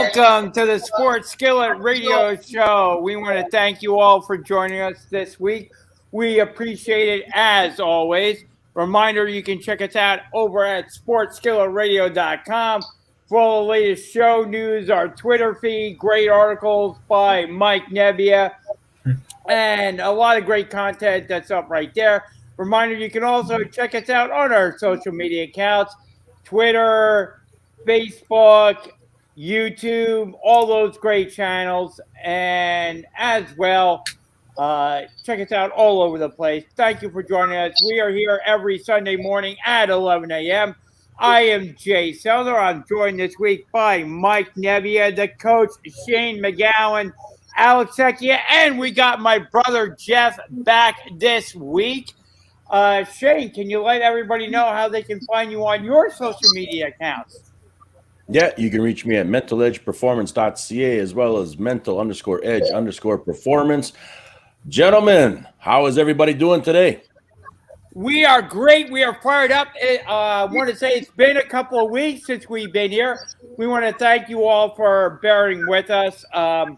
Welcome to the Sports Skillet Radio Show. We want to thank you all for joining us this week. We appreciate it as always. Reminder, you can check us out over at sportsskilletradio.com for all the latest show news, our Twitter feed, great articles by Mike Nebbia, and a lot of great content that's up right there. Reminder, you can also check us out on our social media accounts, Twitter, Facebook, YouTube, all those great channels. And as well, check us out all over the place. Thank you for joining us. We are here every Sunday morning at 11 a.m. I am Jay Seller. I'm joined this week by Mike Nebbia, the coach, Shane McGowan, Alex Secchia, and we got my brother Jeff back this week. Shane, can you let everybody know how they can find you on your social media accounts? Yeah, you can reach me at mentaledgeperformance.ca as well as mental_edge_performance. Gentlemen, how is everybody doing today? We are great. We are fired up. I want to say it's been a couple of weeks since we've been here. We want to thank you all for bearing with us. Our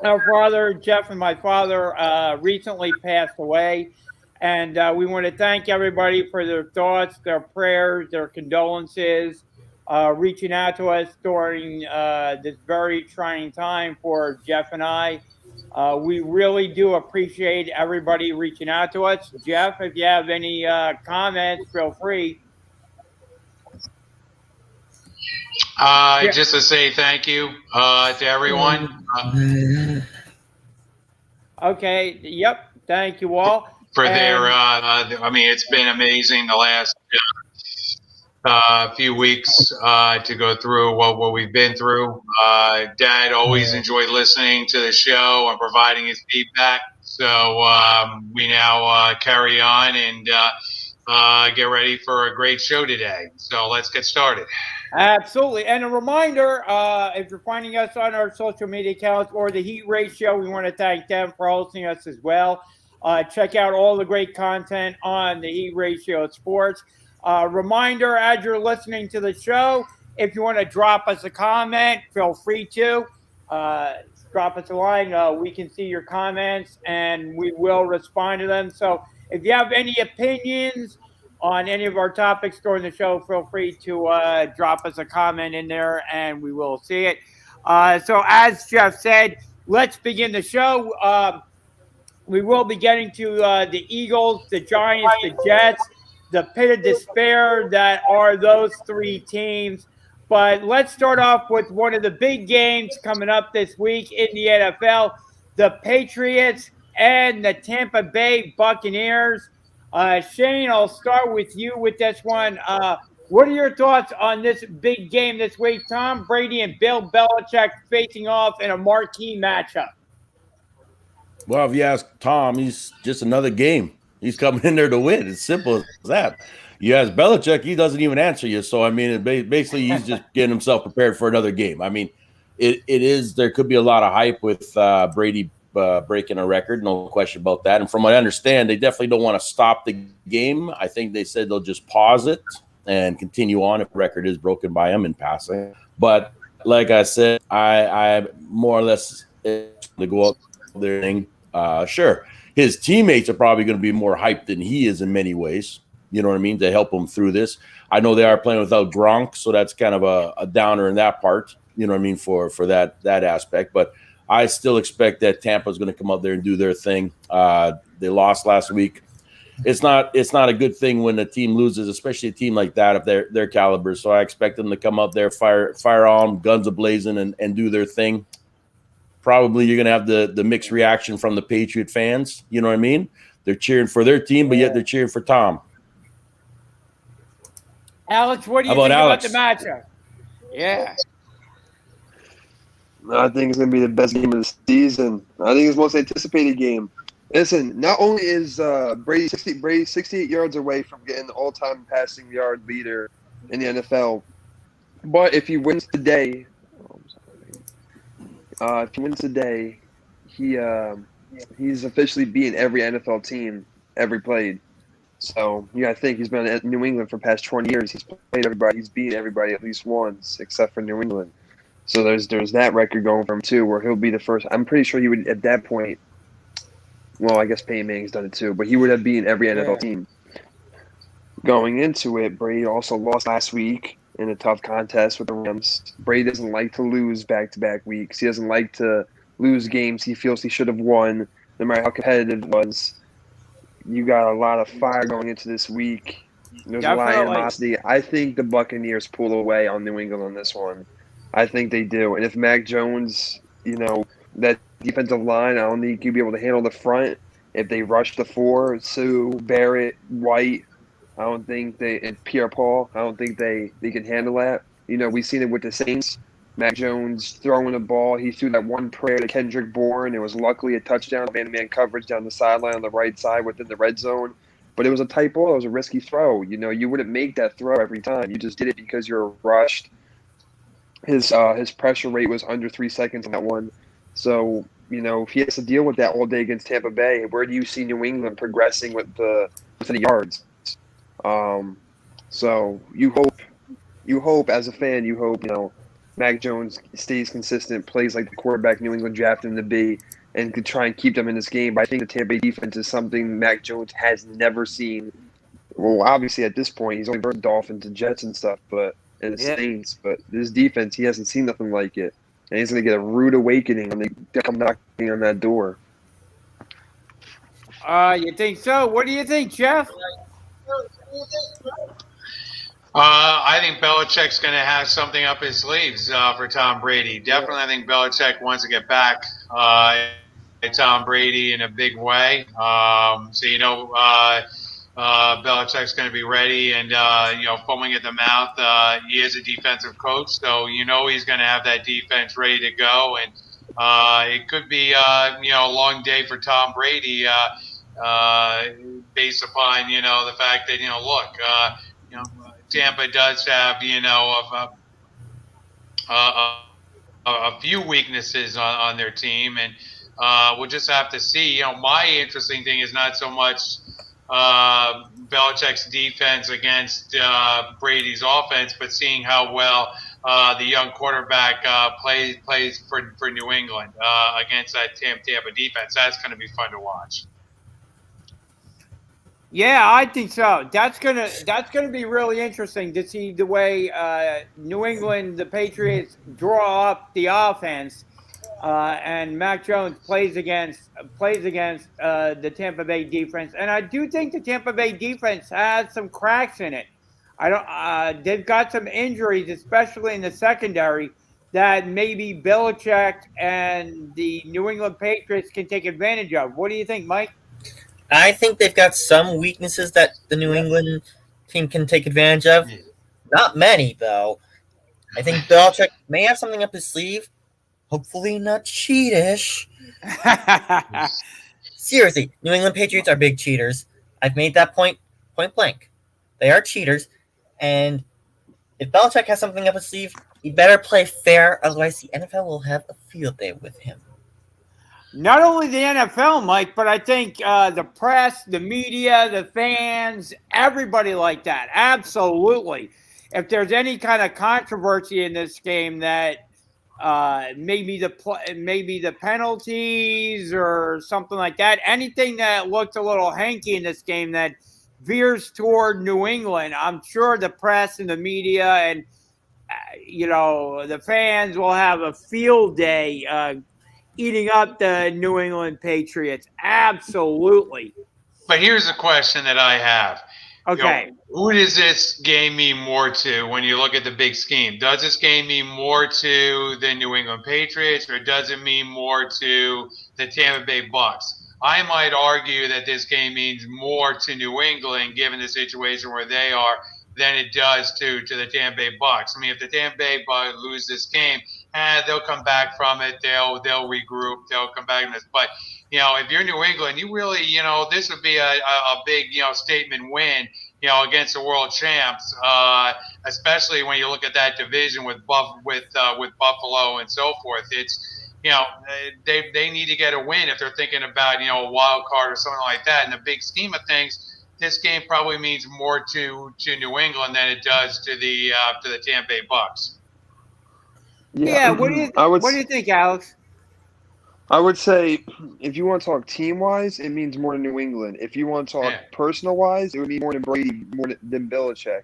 father, Jeff, and my father recently passed away. And we want to thank everybody for their thoughts, their prayers, their condolences, reaching out to us during this very trying time for Jeff and I. We really do appreciate everybody reaching out to us. Jeff, if you have any comments, feel free. Just to say thank you to everyone. Okay. Yep. Thank you all. For their, it's been amazing the last few weeks to go through what we've been through. Dad always enjoyed listening to the show and providing his feedback. So we now carry on and get ready for a great show today. So let's get started. Absolutely. And a reminder, if you're finding us on our social media accounts or the Heat Ratio, we want to thank them for hosting us as well. Check out all the great content on the Heat Ratio Sports. Reminder, as you're listening to the show, if you want to drop us a comment, feel free to. Drop us a line. We can see your comments, and we will respond to them. So if you have any opinions on any of our topics during the show, feel free to drop us a comment in there, and we will see it. So as Jeff said, let's begin the show. We will be getting to the Eagles, the Giants, the Jets, the pit of despair that are those three teams. But let's start off with one of the big games coming up this week in the NFL, the Patriots and the Tampa Bay Buccaneers. Shane, I'll start with you with this one. What are your thoughts on this big game this week? Tom Brady and Bill Belichick facing off in a marquee matchup. Well, if you ask Tom, he's just another game. He's coming in there to win. It's simple as that. You ask Belichick, he doesn't even answer you. So, I mean, basically he's just getting himself prepared for another game. I mean, it is – there could be a lot of hype with Brady breaking a record, no question about that. And from what I understand, they definitely don't want to stop the game. I think they said they'll just pause it and continue on if the record is broken by him in passing. But like I said, I more or less to go out there thing. Sure, his teammates are probably going to be more hyped than he is in many ways. You know what I mean? To help him through this. I know they are playing without Gronk, so that's kind of a downer in that part. You know what I mean? For that aspect. But I still expect that Tampa's going to come out there and do their thing. They lost last week. It's not a good thing when a team loses, especially a team like that of their caliber. So I expect them to come up there, fire on, guns a-blazing, and do their thing. Probably you're going to have the mixed reaction from the Patriot fans. You know what I mean? They're cheering for their team, but yet they're cheering for Tom. Alex, what do you think about the matchup? Yeah. I think it's going to be the best game of the season. I think it's the most anticipated game. Listen, not only is Brady 68 yards away from getting the all-time passing yard leader in the NFL, but if he wins today, he's officially beaten every NFL team ever played. So you got to think he's been in New England for the past 20 years. He's played everybody. He's beat everybody at least once, except for New England. So there's that record going for him too, where he'll be the first. I'm pretty sure he would at that point. Well, I guess Peyton Manning's done it too, but he would have beaten every NFL team. Going into it, Brady also lost last week in a tough contest with the Rams. Brady doesn't like to lose back-to-back weeks. He doesn't like to lose games he feels he should have won, no matter how competitive it was. You got a lot of fire going into this week. There's a lot of animosity. I think the Buccaneers pull away on New England on this one. I think they do. And if Mac Jones, that defensive line, I don't think he'll be able to handle the front. If they rush the four, Sue, Barrett, White, I don't think and Pierre-Paul, I don't think they can handle that. We've seen it with the Saints. Mac Jones throwing the ball. He threw that one prayer to Kendrick Bourne. It was luckily a touchdown, man-to-man coverage down the sideline on the right side within the red zone. But it was a tight ball. It was a risky throw. You wouldn't make that throw every time. You just did it because you're rushed. His pressure rate was under 3 seconds on that one. So, if he has to deal with that all day against Tampa Bay, where do you see New England progressing within the yards? So you hope as a fan, Mac Jones stays consistent, plays like the quarterback New England drafted him to be, and could try and keep them in this game. But I think the Tampa Bay defense is something Mac Jones has never seen. Well, obviously at this point, he's only versus Dolphins and Jets and stuff, and the Saints. But this defense, he hasn't seen nothing like it, and he's going to get a rude awakening when they come knocking on that door. You think so? What do you think, Jeff? I think Belichick's going to have something up his sleeves for Tom Brady. Definitely, I think Belichick wants to get back at Tom Brady in a big way. Belichick's going to be ready and foaming at the mouth. He is a defensive coach, so he's going to have that defense ready to go. And it could be a long day for Tom Brady. Based upon the fact that Tampa does have a few weaknesses on their team, and we'll just have to see. My interesting thing is not so much Belichick's defense against Brady's offense, but seeing how well the young quarterback plays for New England against that Tampa defense. That's going to be fun to watch. Yeah, I think so. That's gonna be really interesting to see the way New England, the Patriots, draw up the offense, and Mac Jones plays against the Tampa Bay defense. And I do think the Tampa Bay defense has some cracks in it. They've got some injuries, especially in the secondary, that maybe Belichick and the New England Patriots can take advantage of. What do you think, Mike? I think they've got some weaknesses that the New England team can take advantage of. Not many, though. I think Belichick may have something up his sleeve. Hopefully not cheatish. Seriously, New England Patriots are big cheaters. I've made that point blank. They are cheaters. And if Belichick has something up his sleeve, he better play fair. Otherwise, the NFL will have a field day with him. Not only the NFL, Mike, but I think the press, the media, the fans, everybody like that. Absolutely. If there's any kind of controversy in this game that maybe the penalties or something like that, anything that looks a little hanky in this game that veers toward New England, I'm sure the press and the media and the fans will have a field day eating up the New England Patriots. Absolutely. But here's a question that I have. Okay. Who does this game mean more to when you look at the big scheme? Does this game mean more to the New England Patriots, or does it mean more to the Tampa Bay Bucks? I might argue that this game means more to New England, given the situation where they are, than it does to the Tampa Bay Bucks. I mean, if the Tampa Bay Bucks lose this game, they'll come back from it. They'll regroup. They'll come back from this. But if you're New England, you really, this would be a big, statement win, against the world champs, especially when you look at that division with Buffalo and so forth. It's they need to get a win if they're thinking about a wild card or something like that. In the big scheme of things, this game probably means more to New England than it does to the Tampa Bay Bucks. Yeah. What do you think, Alex? I would say if you want to talk team wise, it means more to New England. If you want to talk personal wise, it would be more to Brady more than Belichick,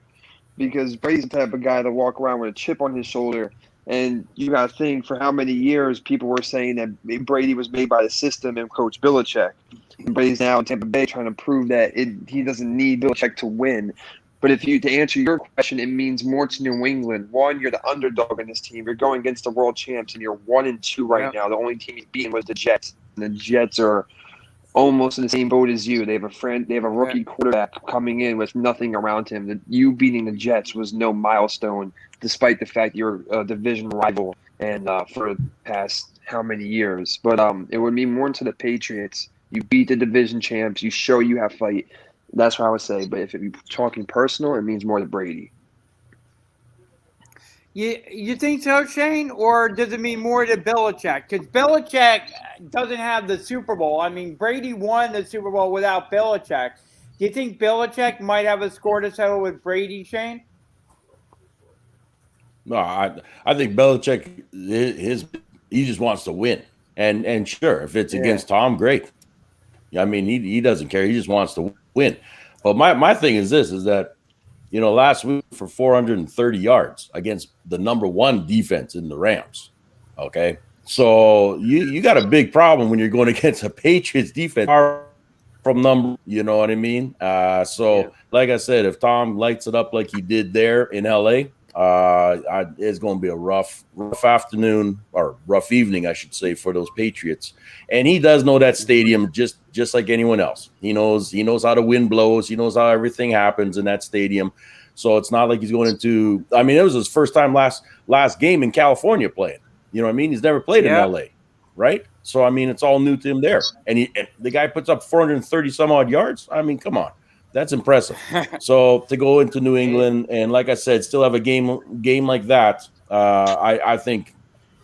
because Brady's the type of guy to walk around with a chip on his shoulder. And you got to think, for how many years people were saying that Brady was made by the system and Coach Belichick. And Brady's now in Tampa Bay trying to prove that he doesn't need Belichick to win. But to answer your question, it means more to New England. One, you're the underdog in this team. You're going against the world champs, and you're 1-2 right now. The only team he's beaten was the Jets, and the Jets are almost in the same boat as you. They have a rookie quarterback coming in with nothing around him. You beating the Jets was no milestone, despite the fact you're a division rival and for the past how many years. But it would mean more to the Patriots. You beat the division champs. You show you have fight. That's what I would say. But if you're talking personal, it means more to Brady. You think so, Shane? Or does it mean more to Belichick? Because Belichick doesn't have the Super Bowl. I mean, Brady won the Super Bowl without Belichick. Do you think Belichick might have a score to settle with Brady, Shane? No, I think Belichick, he just wants to win. And sure, if it's against Tom, great. I mean, he doesn't care. He just wants to win. But my thing is this, is that, last week for 430 yards against the number one defense in the Rams. Okay. So you got a big problem when you're going against a Patriots defense from number, you know what I mean? Like I said, if Tom lights it up like he did there in LA, it's going to be a rough afternoon, or rough evening, I should say, for those Patriots. And he does know that stadium just like anyone else. He knows how the wind blows. He knows how everything happens in that stadium. So it's not like he's going into. I mean, it was his first time last game in California playing. You know what I mean? He's never played in LA, right? So I mean, it's all new to him there. And the guy puts up 430 some odd yards. I mean, come on. That's impressive. So to go into New England and, like I said, still have a game like that, I think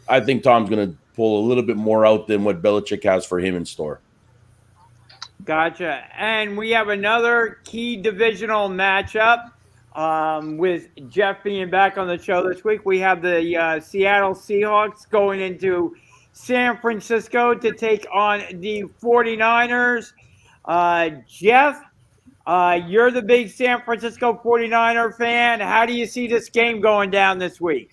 Tom's going to pull a little bit more out than what Belichick has for him in store. Gotcha. And we have another key divisional matchup with Jeff being back on the show this week. We have the Seattle Seahawks going into San Francisco to take on the 49ers. Jeff, you're the big San Francisco 49er fan. How do you see this game going down this week?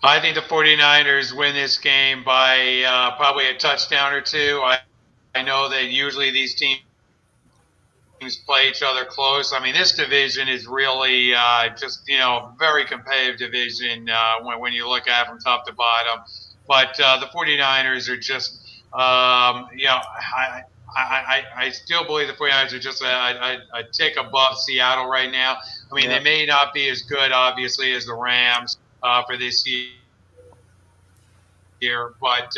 I think the 49ers win this game by probably a touchdown or two. I know that usually these teams play each other close. I mean, this division is really just, very competitive division when you look at it from top to bottom. But the 49ers are just, I still believe the 49ers are just a tick above Seattle right now. I mean, they may not be as good, obviously, as the Rams for this year, but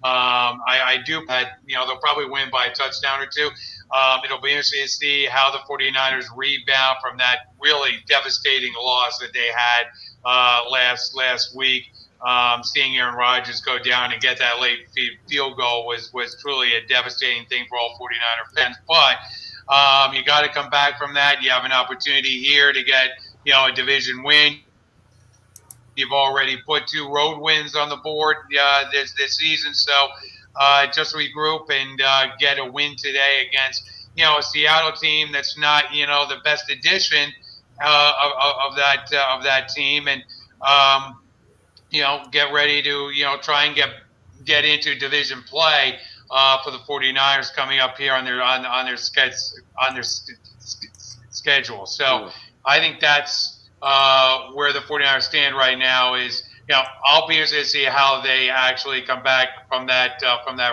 I do bet, they'll probably win by a touchdown or two. It'll be interesting to see how the 49ers rebound from that really devastating loss that they had last week. Seeing Aaron Rodgers go down and get that late field goal was truly a devastating thing for all 49er fans. But you got to come back from that. You have an opportunity here to get, a division win. You've already put 2 road wins on the board this season. So just regroup and get a win today against, a Seattle team that's not, the best edition of that team. And, get ready to, try and get into division play for the 49ers coming up here on their schedule. So I think that's where the 49ers stand right now is, I'll be interested to see how they actually come back from that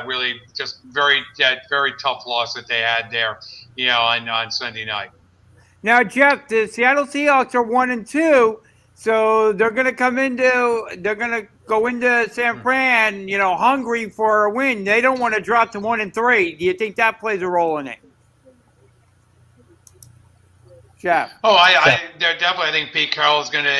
really just very tough loss that they had there, on Sunday night. Now, Jeff, the Seattle Seahawks are 1-2. So they're going to go into San Fran, hungry for a win. They don't want to drop to 1-3. Do you think that plays a role in it? Jeff. Oh, I definitely think Pete Carroll is going to,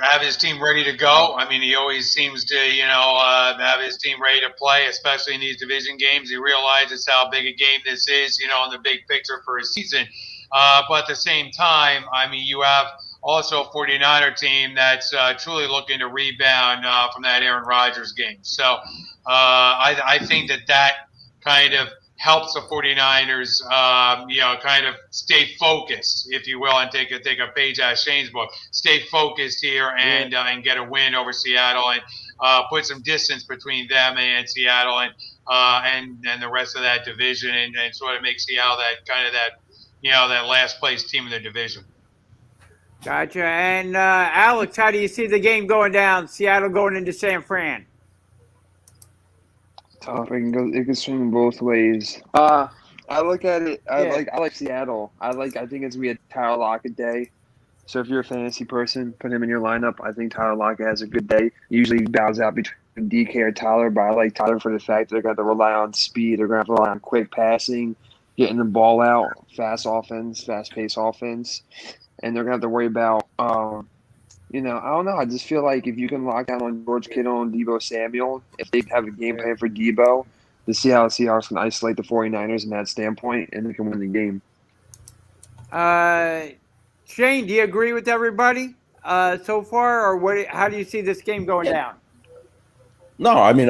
have his team ready to go. I mean, he always seems to, have his team ready to play, especially in these division games. He realizes how big a game this is, in the big picture for his season. But at the same time, I mean, you have also a 49er team that's truly looking to rebound from that Aaron Rodgers game. So I think that kind of helps the 49ers, kind of stay focused, if you will, and take a page out of Shane's book. Stay focused here and get a win over Seattle and put some distance between them and Seattle and the rest of that division and sort of make Seattle that last place team in the division. Gotcha. And Alex, how do you see the game going down? Seattle going into San Fran. Tough. It can swing both ways. I look at it. I like Seattle. I think it's gonna be a Tyler Lockett day. So if you're a fantasy person, put him in your lineup. I think Tyler Lockett has a good day. Usually he bows out between DK or Tyler, but I like Tyler for the fact they're going to rely on speed. They're going to have to rely on quick passing, getting the ball out, fast-paced offense. And they're going to have to worry about, I don't know. I just feel like if you can lock down on George Kittle and Deebo Samuel, if they have a game plan for Deebo, to see how the Seahawks can isolate the 49ers in that standpoint, and they can win the game. Shane, do you agree with everybody so far, or how do you see this game going down? No, I mean,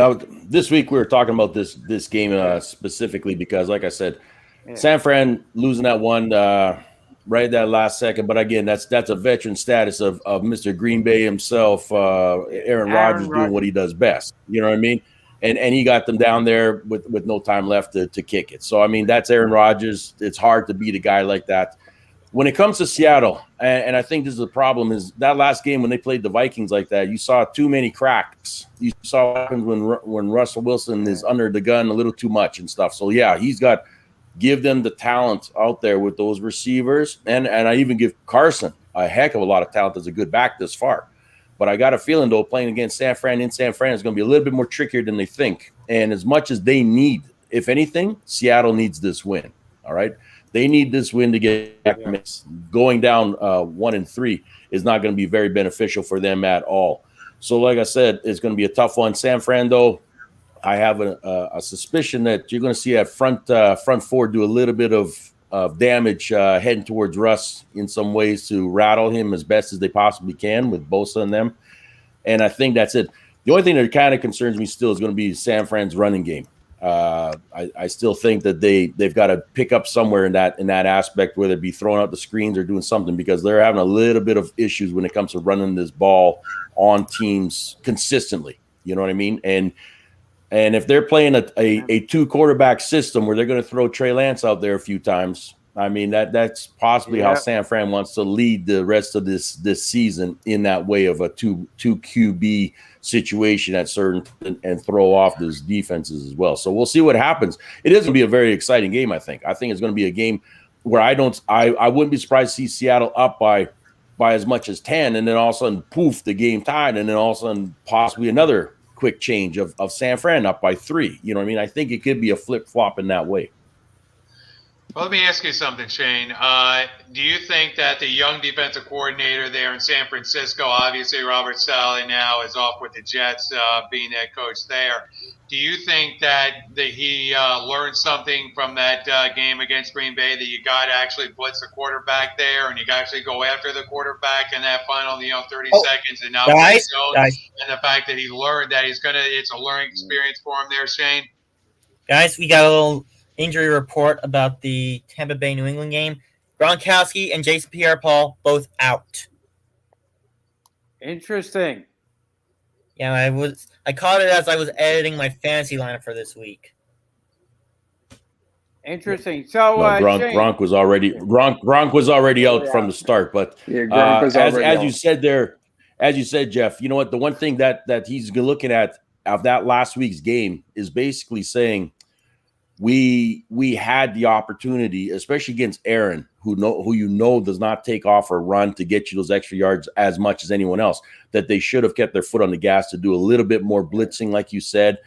this week we were talking about this game specifically because, like I said, San Fran losing that one right at that last second. But again, that's a veteran status of Mr. Green Bay himself, Aaron Rodgers doing what he does best. You know what I mean? And he got them down there with no time left to kick it. So I mean, that's Aaron Rodgers. It's hard to beat a guy like that. When it comes to Seattle, and I think this is the problem, is that last game when they played the Vikings like that, you saw too many cracks. You saw what happens when Russell Wilson is under the gun a little too much and stuff. So, yeah, give them the talent out there with those receivers. And I even give Carson a heck of a lot of talent as a good back this far. But I got a feeling, though, playing against San Fran in San Fran is going to be a little bit more trickier than they think. And as much as they need, if anything, Seattle needs this win, all right? They need this win to get back in mix. Going down 1-3 is not going to be very beneficial for them at all. So, like I said, it's going to be a tough one. San Fran, though, I have a suspicion that you're going to see that front four do a little bit of damage heading towards Russ in some ways to rattle him as best as they possibly can with Bosa and them. And I think that's it. The only thing that kind of concerns me still is going to be San Fran's running game. I still think that they've got to pick up somewhere in that aspect, whether it be throwing out the screens or doing something, because they're having a little bit of issues when it comes to running this ball on teams consistently. You know what I mean? And if they're playing a two quarterback system where they're going to throw Trey Lance out there a few times, I mean that's possibly how San Fran wants to lead the rest of this season in that way of a two QB situation at certain and throw off those defenses as well. So we'll see what happens. It is going to be a very exciting game. I think it's going to be a game where I wouldn't be surprised to see Seattle up by as much as 10, and then all of a sudden poof, the game tied, and then all of a sudden possibly another quick change of San Fran up by 3. You know what I mean? I think it could be a flip flop in that way. Well, let me ask you something, Shane. Do you think that the young defensive coordinator there in San Francisco, obviously Robert Saleh now is off with the Jets, being head coach there, do you think that he learned something from that game against Green Bay, that you got to actually blitz the quarterback there and you got to actually go after the quarterback in that final 30 seconds and not guys, and the fact that he learned that it's a learning experience for him there, Shane? Guys, we got a little injury report about the Tampa Bay New England game. Gronkowski and Jason Pierre-Paul both out. Interesting. Yeah, I caught it as I was editing my fantasy lineup for this week. Interesting. So Gronk was already out from the start, but as you said there, as you said, Jeff, you know what? The one thing that he's looking at of that last week's game is basically saying, we had the opportunity, especially against Aaron, who does not take off or run to get you those extra yards as much as anyone else, that they should have kept their foot on the gas to do a little bit more blitzing, like you said,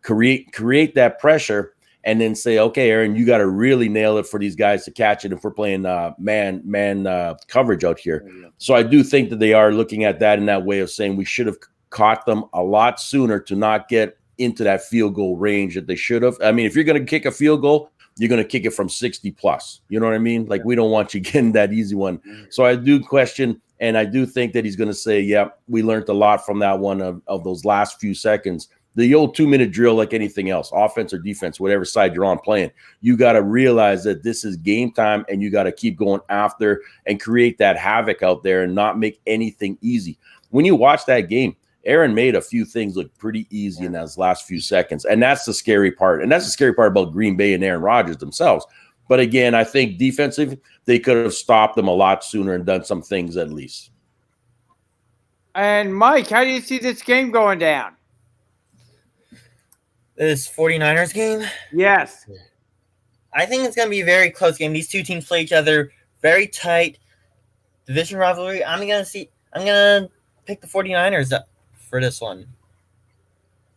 create that pressure, and then say, okay, Aaron, you got to really nail it for these guys to catch it if we're playing man coverage out here. So I do think that they are looking at that in that way of saying we should have caught them a lot sooner to not get into that field goal range that they should have. I mean, if you're going to kick a field goal, you're going to kick it from 60 plus. You know what I mean? Like, we don't want you getting that easy one. So I do question, and I do think that he's going to say, yeah, we learned a lot from that one of those last few seconds. The old 2-minute drill, like anything else, offense or defense, whatever side you're on playing, you got to realize that this is game time, and you got to keep going after and create that havoc out there and not make anything easy. When you watch that game, Aaron made a few things look pretty easy in those last few seconds, and that's the scary part. And that's the scary part about Green Bay and Aaron Rodgers themselves. But again, I think defensively, they could have stopped them a lot sooner and done some things at least. And Mike, how do you see this game going down? This 49ers game? Yes. I think it's going to be a very close game. These two teams play each other very tight. Division rivalry. I'm going to pick the 49ers up for this one.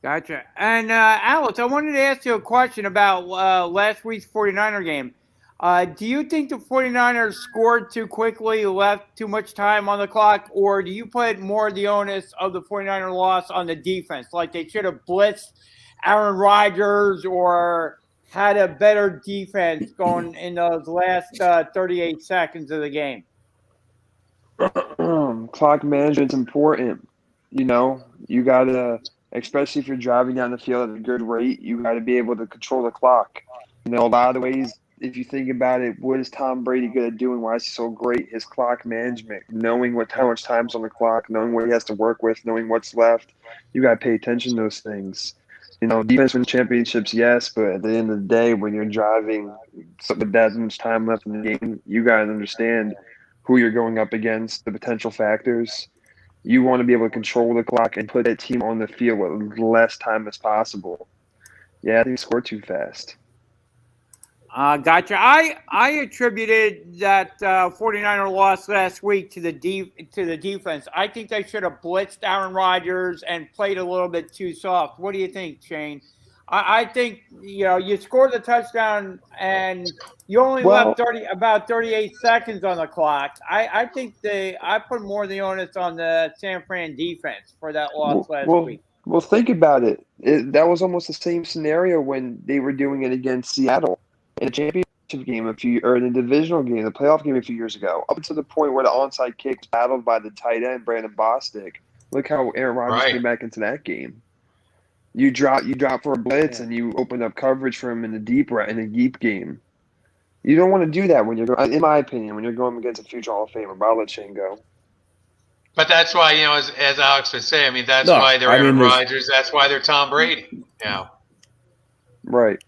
Gotcha. And Alex, I wanted to ask you a question about last week's 49er game. Do you think the 49ers scored too quickly, left too much time on the clock, or do you put more of the onus of the 49er loss on the defense? Like they should have blitzed Aaron Rodgers or had a better defense going in those last 38 seconds of the game? Clock management's important. You know, you got to, especially if you're driving down the field at a good rate, you got to be able to control the clock. You know, a lot of the ways, if you think about it, what is Tom Brady good at doing? Why is he so great? His clock management, knowing how much time's on the clock, knowing what he has to work with, knowing what's left. You got to pay attention to those things. You know, defense wins championships, yes, but at the end of the day, when you're driving with that much time left in the game, you got to understand who you're going up against, the potential factors. You want to be able to control the clock and put that team on the field with less time as possible. Yeah, I think they scored too fast. Gotcha. I attributed that 49er loss last week to the defense. I think they should have blitzed Aaron Rodgers and played a little bit too soft. What do you think, Shane? I think, you know, you scored the touchdown and you only left about 38 seconds on the clock. I think I put more of the onus on the San Fran defense for that loss last week. Well, think about it. That was almost the same scenario when they were doing it against Seattle in a championship game in the divisional game, the playoff game a few years ago, up to the point where the onside kick was battled by the tight end, Brandon Bostic. Look how Aaron Rodgers came back into that game. You drop for a blitz and you open up coverage for him in a deep game. You don't want to do that when you're going, in my opinion, when you're going against a future Hall of Famer. But I'll let Shane go. But that's why, you know, as Alex would say, I mean, that's why they're Aaron Rodgers. That's why they're Tom Brady. Yeah. Right.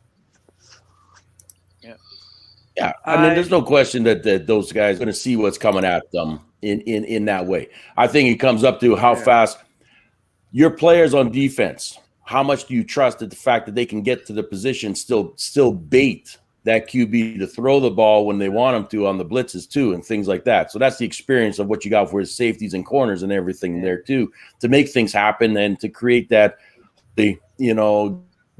Yeah, I mean, there's no question that those guys are going to see what's coming at them in that way. I think it comes up to how fast your players on defense, how much do you trust that the fact that they can get to the position, still bait that QB to throw the ball when they want them to on the blitzes too and things like that. So that's the experience of what you got for his safeties and corners and everything there too, to make things happen and to create that,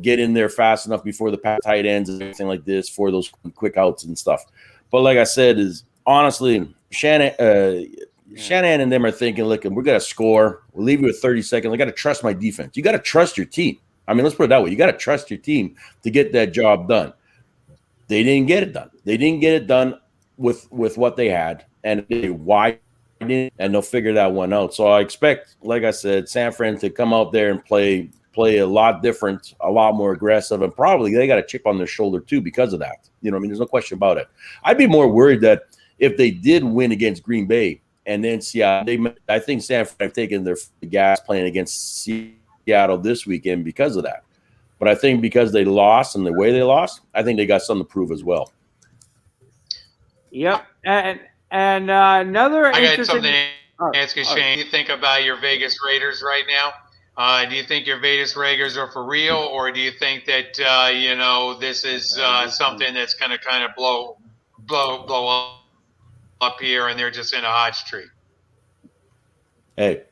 get in there fast enough before the tight ends and everything like this for those quick outs and stuff. But like I said, is honestly, Shanahan and them are thinking, look, we're going to score. We'll leave you with 30 seconds. I got to trust my defense. You got to trust your team. I mean, let's put it that way. You got to trust your team to get that job done. They didn't get it done. They didn't get it done with what they had, and they widened it, and they'll figure that one out. So I expect, like I said, San Fran to come out there and play a lot different, a lot more aggressive, and probably they got a chip on their shoulder too because of that. You know what I mean? There's no question about it. I'd be more worried that if they did win against Green Bay and then Seattle, I think San Fran have taken their gas playing against Seattle this weekend because of that. But I think because they lost and the way they lost, I think they got something to prove as well. Yep. And another I got interesting... something to ask you, Shane. You think about your Vegas Raiders right now? Do you think your Vegas Raiders are for real, or do you think that this is something that's going to kind of blow up here, and they're just in a hot streak? Hey,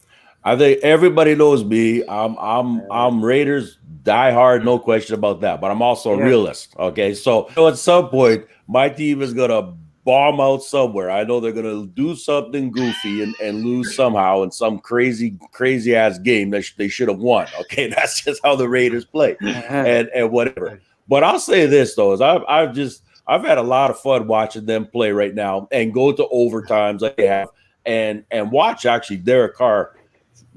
I think everybody knows me. I'm Raiders diehard, no question about that. But I'm also a realist. Okay, so at some point, my team is going to bomb out somewhere. I know they're going to do something goofy and lose somehow in some crazy ass game that they should have won. Okay, that's just how the Raiders play and whatever. But I'll say this though, is I've had a lot of fun watching them play right now and go to overtimes like they have and watch actually Derek Carr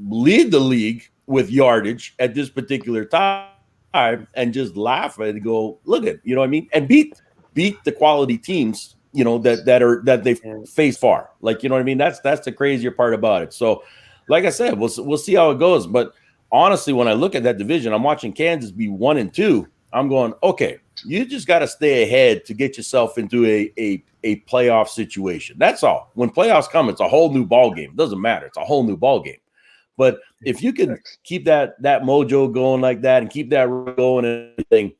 lead the league with yardage at this particular time and just laugh and go, look at, you know what I mean? And beat the quality teams, you know, that they've faced far. Like, you know what I mean? That's the crazier part about it. So like I said, we'll see how it goes. But honestly, when I look at that division, I'm watching Kansas be 1-2. I'm going, okay, you just got to stay ahead to get yourself into a playoff situation. That's all. When playoffs come, it's a whole new ball game. It doesn't matter. It's a whole new ball game. But if you can keep that mojo going like that and keep that going and everything,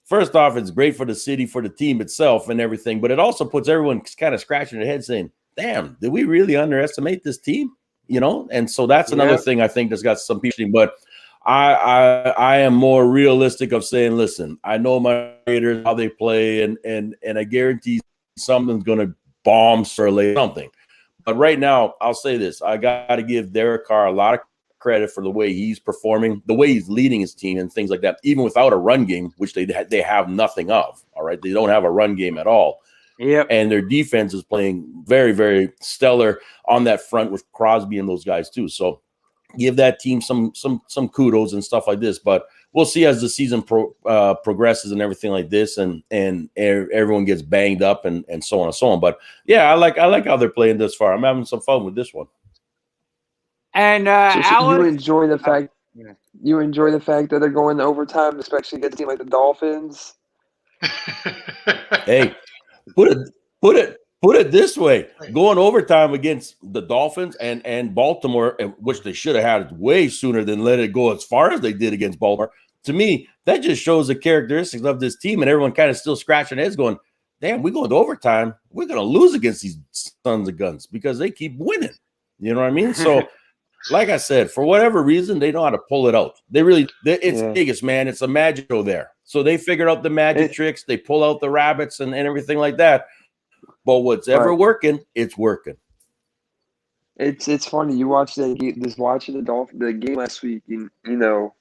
first off, it's great for the city, for the team itself and everything. But it also puts everyone kind of scratching their head saying, damn, did we really underestimate this team? You know? And so that's another thing I think that's got some people. But I am more realistic of saying, listen, I know my Raiders, how they play, and I guarantee something's going to bomb Surley something. But right now, I'll say this. I got to give Derek Carr a lot of credit for the way he's performing, the way he's leading his team and things like that, even without a run game, which they have nothing of, all right? They don't have a run game at all. Yep. And their defense is playing very, very stellar on that front with Crosby and those guys too. So give that team some kudos and stuff like this. But we'll see as the season progresses and everything like this, and everyone gets banged up and so on and so on. But yeah, I like how they're playing this far. I'm having some fun with this one. And So Alex, you enjoy the fact that they're going to overtime, especially against a team like the Dolphins. Hey, put it this way: going overtime against the Dolphins and Baltimore, which they should have had way sooner than let it go as far as they did against Baltimore. To me, that just shows the characteristics of this team, and everyone kind of still scratching their heads, going, "Damn, we're going to overtime. We're going to lose against these sons of guns because they keep winning." You know what I mean? So. Like I said, for whatever reason, they know how to pull it out. It's Vegas, man. It's a magic show there. So they figured out the magic tricks. They pull out the rabbits and everything like that. But what's ever working, it's working. It's funny. You watch that game, the game last week, you know,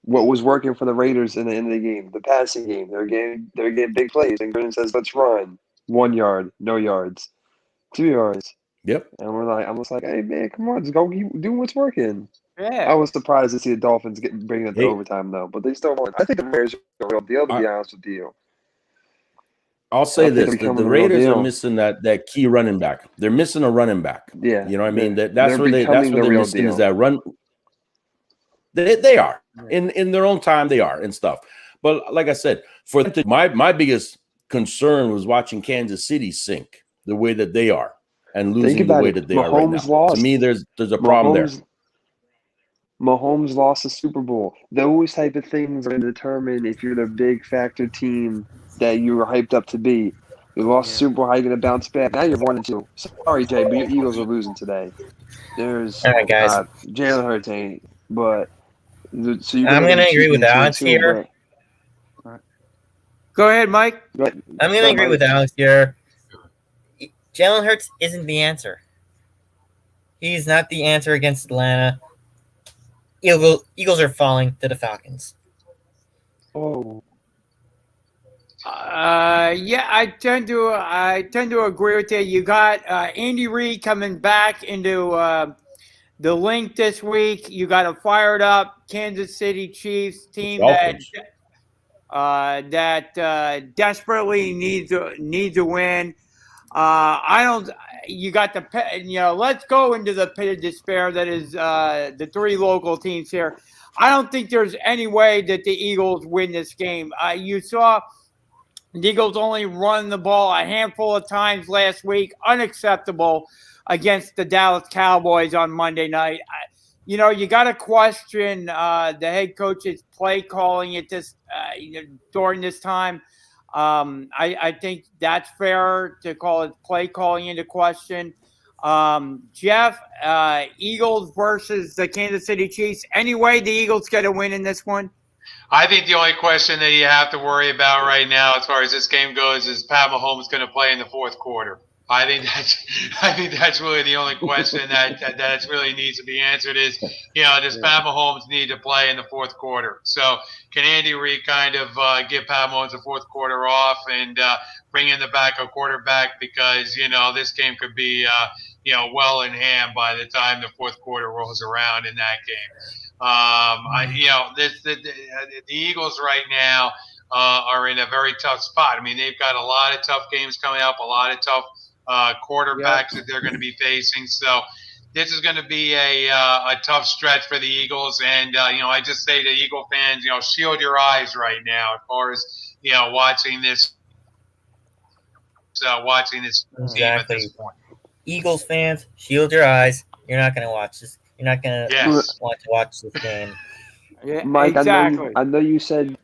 what was working for the Raiders in the end of the game, the passing game. They're getting big plays. And Gruden says, let's run. 1 yard, no yards. 2 yards. Yep. And I'm just like, hey man, come on, just go do what's working. yeah. I was surprised to see the Dolphins bringing it to overtime though, but they still won. I think the Raiders are a real deal, to be honest with you. I'll say this: the Raiders are missing that key running back. They're missing a running back. Yeah, you know what I mean. That's where they're missing is that run. They are in their own time. They are and stuff. But like I said, my biggest concern was watching Kansas City sink the way that they are. And losing the way that they are right now. Lost. To me, there's a problem there. Mahomes lost the Super Bowl. Those type of things are going to determine if you're the big factor team that you were hyped up to be. You lost Super Bowl, how are you going to bounce back? Now you're 1-2. Sorry, Jay, but your Eagles are losing today. There's guys. Jalen Hurts ain't, but so I'm going to agree with Alex here. Go ahead, Mike. I'm going to agree with Alex here. Jalen Hurts isn't the answer. He's not the answer against Atlanta. Eagles are falling to the Falcons. Oh. Yeah, I tend to agree with you. You got Andy Reid coming back into the link this week. You got a fired up Kansas City Chiefs team that desperately needs a win. You got let's go into the pit of despair that is the three local teams here. I don't think there's any way that the Eagles win this game. You saw the Eagles only run the ball a handful of times last week. Unacceptable against the Dallas Cowboys on Monday night. You got to question the head coach's play calling at this during this time. I think that's fair to call it play calling into question. Jeff, Eagles versus the Kansas City Chiefs. Anyway, the Eagles get a win in this one? I think the only question that you have to worry about right now as far as this game goes is Pat Mahomes going to play in the fourth quarter. I think that's really the only question that really needs to be answered is, does Pat Mahomes need to play in the fourth quarter? So can Andy Reid kind of give Pat Mahomes the fourth quarter off and bring in the backup quarterback, because this game could be well in hand by the time the fourth quarter rolls around in that game. The Eagles right now are in a very tough spot. I mean, they've got a lot of tough games coming up, a lot of tough quarterbacks that they're going to be facing. So this is going to be a tough stretch for the Eagles. And, I just say to Eagle fans, shield your eyes right now as far as, watching this team at this point. Eagles fans, shield your eyes. You're not going to watch this. You're not going to want to watch this game. Yeah, Mike, exactly. I know you said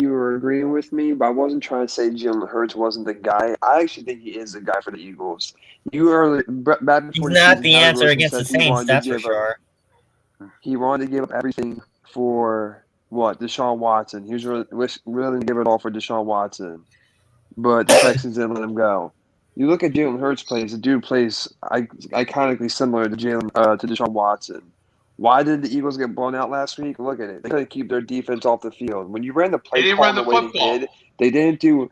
you were agreeing with me, but I wasn't trying to say Jalen Hurts wasn't the guy. I actually think he is the guy for the Eagles. Back He's before not season, the Howard answer Rosen against the said he Saints, wanted to that's for give up- sure. He wanted to give up everything for Deshaun Watson. He was willing to give it all for Deshaun Watson, but the Texans didn't let him go. You look at Jalen Hurts plays. The dude plays iconically similar to Deshaun Watson. Why did the Eagles get blown out last week? Look at it. They couldn't keep their defense off the field. When you ran the play They didn't call run the the way football. they did, they didn't do.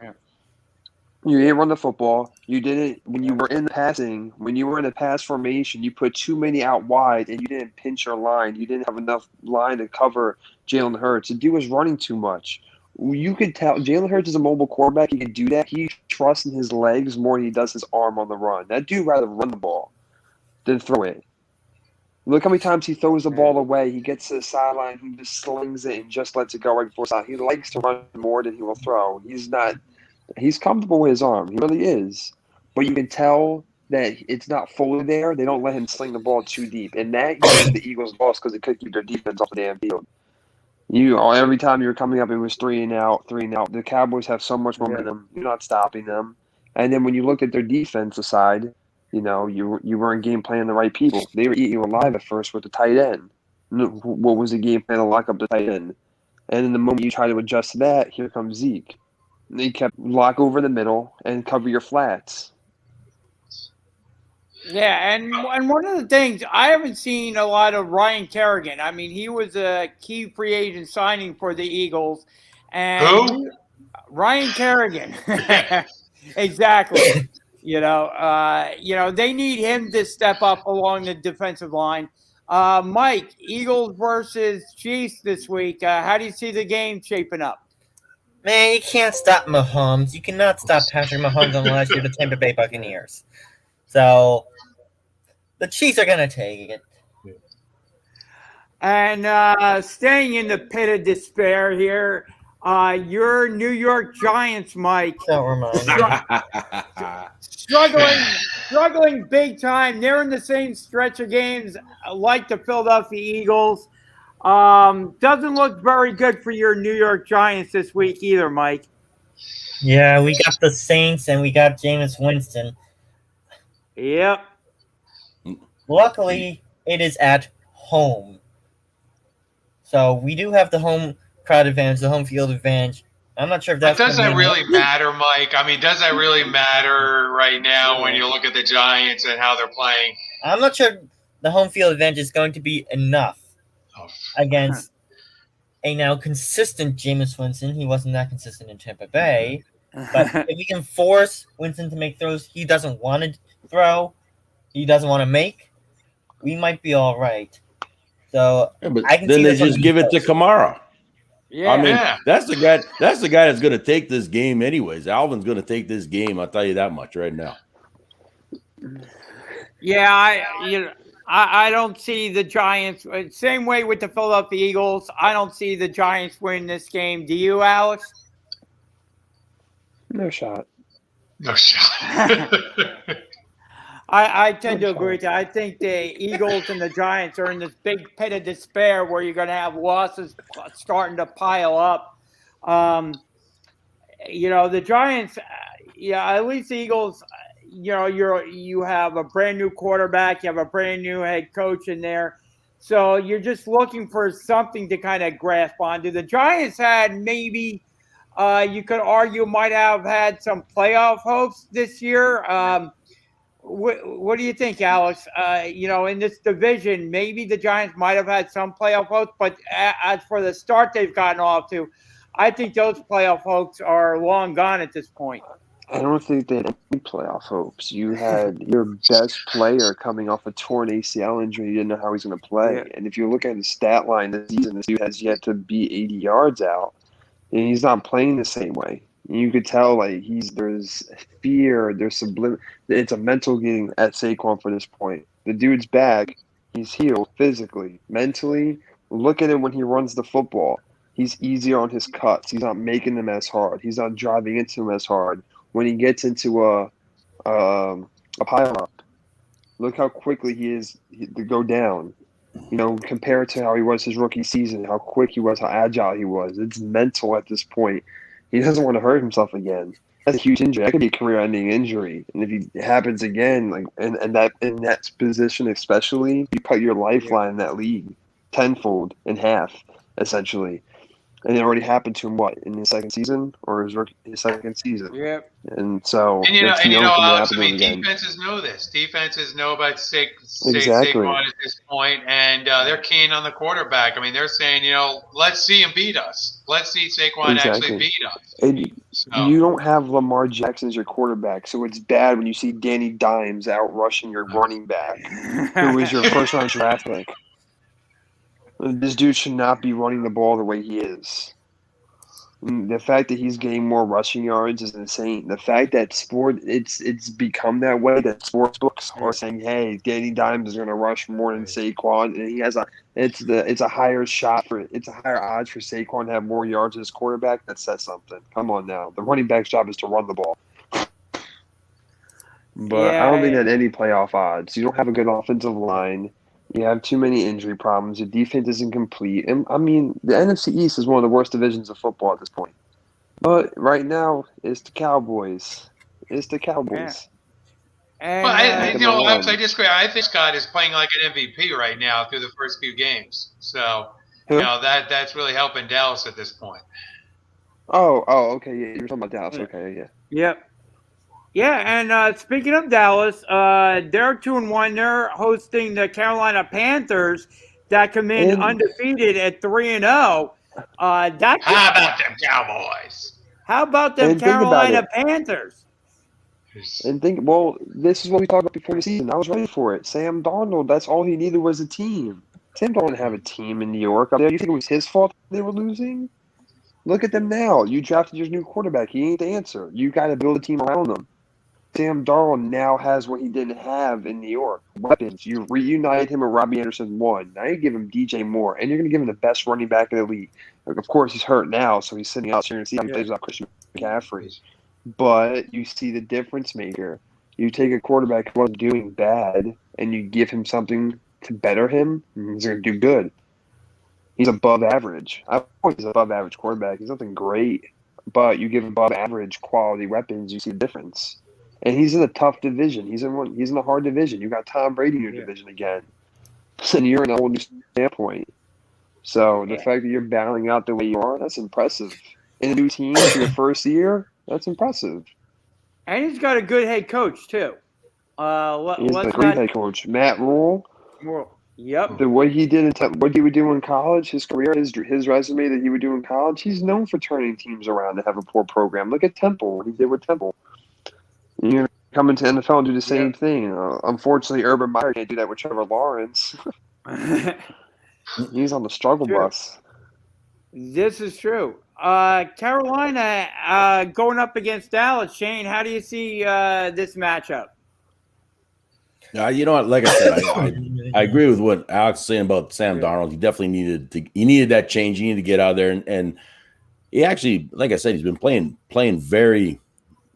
You didn't run the football. You didn't when you were in the passing. When you were in a pass formation, you put too many out wide, and you didn't pinch your line. You didn't have enough line to cover Jalen Hurts. The dude was running too much. You could tell Jalen Hurts is a mobile quarterback. He can do that. He trusts in his legs more than he does his arm on the run. That dude rather run the ball than throw it. Look how many times he throws the ball away. He gets to the sideline, he just slings it and just lets it go right before side. He likes to run more than he will throw. He's comfortable with his arm. He really is. But you can tell that it's not fully there. They don't let him sling the ball too deep. And that gave the Eagles lost because they could keep their defense off the damn field. Every time you were coming up, it was 3 and out. The Cowboys have so much momentum. You're not stopping them. And then when you looked at their defensive side, you weren't game playing the right people. They were eating you alive at first with the tight end. What was the game plan to lock up the tight end? And in the moment you try to adjust to that, here comes Zeke. And they kept lock over the middle and cover your flats. Yeah, and one of the things, I haven't seen a lot of Ryan Kerrigan. I mean, he was a key free agent signing for the Eagles. And Who? Ryan Kerrigan. Exactly. They need him to step up along the defensive line. Mike, Eagles versus Chiefs this week. How do you see the game shaping up? Man, you can't stop Mahomes. You cannot stop Patrick Mahomes unless you're the Tampa Bay Buccaneers. So the Chiefs are going to take it. And staying in the pit of despair here, your New York Giants, Mike. Don't remind me. Struggling big time. They're in the same stretch of games like the Philadelphia Eagles. Doesn't look very good for your New York Giants this week either, Mike. Yeah, we got the Saints and we got Jameis Winston. Yep. Luckily, it is at home. So we do have the home crowd advantage, the home field advantage. I'm not sure if that's. But does that really matter, Mike? I mean, does that really matter right now when you look at the Giants and how they're playing? I'm not sure the home field advantage is going to be enough against a now consistent Jameis Winston. He wasn't that consistent in Tampa Bay. But if we can force Winston to make throws he doesn't want to throw, he doesn't want to make, we might be all right. So but I can then see they this one just give it to Kamara. Yeah. I mean, that's the guy that's going to take this game anyways. Alvin's going to take this game. I'll tell you that much right now. Yeah, I don't see the Giants. Same way with the Philadelphia Eagles. I don't see the Giants win this game. Do you, Alex? No shot. No shot. I tend to agree with you. I think the Eagles and the Giants are in this big pit of despair where you're going to have losses starting to pile up. The Giants, at least the Eagles, you have a brand new quarterback, you have a brand new head coach in there. So you're just looking for something to kind of grasp onto. The Giants had maybe you could argue might have had some playoff hopes this year. What do you think, Alex? In this division, maybe the Giants might have had some playoff hopes, but as for the start they've gotten off to, I think those playoff hopes are long gone at this point. I don't think they had any playoff hopes. You had your best player coming off a torn ACL injury. You didn't know how he's going to play. Yeah. And if you look at the stat line this season, this dude has yet to be 80 yards out. And he's not playing the same way. You could tell there's fear, there's it's a mental game at Saquon for this point. The dude's back. He's healed physically, mentally. Look at him when he runs the football. He's easier on his cuts. He's not making them as hard. He's not driving into them as hard. When he gets into a pile-up, look how quickly he is to go down. Compared to how he was his rookie season, how quick he was, how agile he was. It's mental at this point. He doesn't want to hurt himself again. That's a huge injury. That could be a career-ending injury. And if it happens again, in that position especially, you put your lifeline in that league tenfold in half, essentially. And it already happened to him, in his second season or his second season? Yep. And so, Alex, defenses know this. Defenses know about Saquon at this point, and they're keen on the quarterback. I mean, they're saying, let's see him beat us. Let's see Saquon actually beat us. And you don't have Lamar Jackson as your quarterback, so it's bad when you see Danny Dimes out rushing your running back, who is your first-round draft pick. This dude should not be running the ball the way he is. The fact that he's getting more rushing yards is insane. The fact that it's become that way, that sports books are saying, "Hey, Danny Dimes is going to rush more than Saquon," and he has it's a higher odds for Saquon to have more yards as quarterback. That says something. Come on now, the running back's job is to run the ball. But I don't think that any playoff odds. You don't have a good offensive line. You have too many injury problems. Your defense isn't complete. And, I mean, the NFC East is one of the worst divisions of football at this point. But right now, it's the Cowboys. Yeah. And, I disagree. I think Scott is playing like an MVP right now through the first few games. So, that's really helping Dallas at this point. Oh, okay. Yeah, you're talking about Dallas. Okay, yeah. Yep. Yeah, and speaking of Dallas, they're 2-1. They're hosting the Carolina Panthers that come in undefeated at 3-0. How about them Cowboys? How about them Carolina Panthers? And this is what we talked about before the season. I was ready for it. Sam Darnold, that's all he needed was a team. Sam Darnold didn't have a team in New York up there. You think it was his fault they were losing? Look at them now. You drafted your new quarterback. He ain't the answer. You got to build a team around him. Sam Darnold now has what he didn't have in New York. Weapons. You reunited him with Robbie Anderson 1. Now you give him DJ Moore, and you're going to give him the best running back in the league. Of course, he's hurt now, so he's sitting out. So you're going to see how he plays without Christian McCaffrey. But you see the difference maker. You take a quarterback who was doing bad, and you give him something to better him, and he's going to do good. He's above average. I thought he's above average quarterback. He's nothing great, but you give him above average quality weapons, you see the difference. And he's in a tough division. He's in a hard division. You got Tom Brady in your division again. And you're in a whole new standpoint. So the fact that you're battling out the way you are, that's impressive. In a new team for your first year, that's impressive. And he's got a good head coach, too. He's a great head coach. Matt Rule. Yep. What he did, what he would do in college, his career, his resume that he would do in college, he's known for turning teams around to have a poor program. Look at Temple, what he did with Temple. You're coming to NFL and do the same thing. Unfortunately, Urban Meyer can't do that with Trevor Lawrence. He's on the struggle bus. This is true. Carolina going up against Dallas. Shane, how do you see this matchup? You know what? Like I said, I agree with what Alex is saying about Sam Darnold. He definitely needed that change. He needed to get out there, and he actually, like I said, he's been playing very,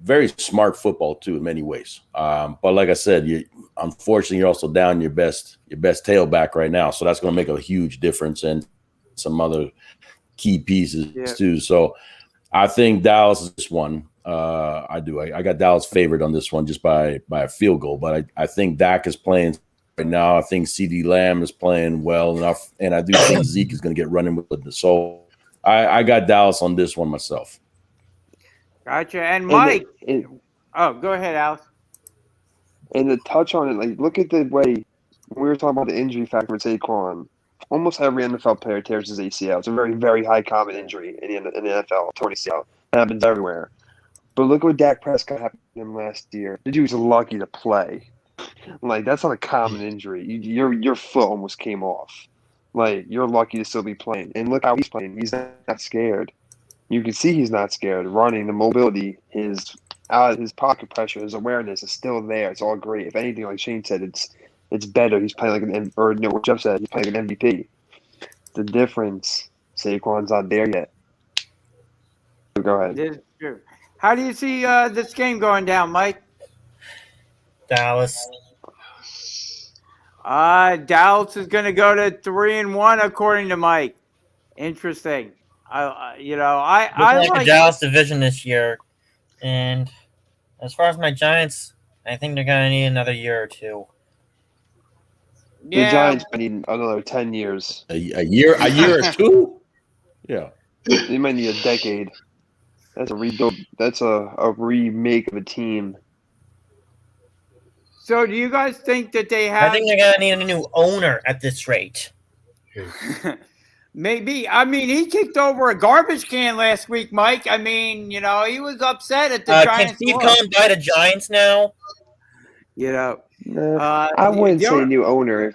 very smart football too in many ways. But like I said, unfortunately you're also down your best tailback right now, so that's going to make a huge difference and some other key pieces too. So I think Dallas is this one. I do. I got Dallas favored on this one just by a field goal, but I think Dak is playing right now. I think CeeDee Lamb is playing well enough, and I do think Zeke is going to get running with it. So I got Dallas on this one myself. Gotcha. And Mike, go ahead, Alex. And to touch on it, like look at the way we were talking about the injury factor with Saquon. Almost every NFL player tears his ACL. It's a very, very high common injury in the NFL. Torn ACL. It happens everywhere. But look what Dak Prescott happened to him last year. The dude was lucky to play. Like that's not a common injury. Your foot almost came off. Like you're lucky to still be playing. And look how he's playing. He's not scared. You can see he's not scared. Running, the mobility, his pocket pressure, his awareness is still there. It's all great. If anything, like Shane said, it's better. He's playing like what Jeff said, he's playing like an MVP. The difference, Saquon's not there yet. Go ahead. This is true. How do you see this game going down, Mike? Dallas. Dallas is going to go to 3-1 according to Mike. Interesting. I like like the Dallas division this year, and as far as my Giants, I think they're going to need another year or two. Yeah. The Giants might need another 10 years. A year or two? Yeah. They might need a decade. That's a rebuild. That's a remake of a team. So do you guys think that they have? I think they're going to need a new owner at this rate. Maybe. I mean, he kicked over a garbage can last week, Mike. I mean, he was upset at the Giants. Can Steve Cohen buy the Giants now? I wouldn't say new owner.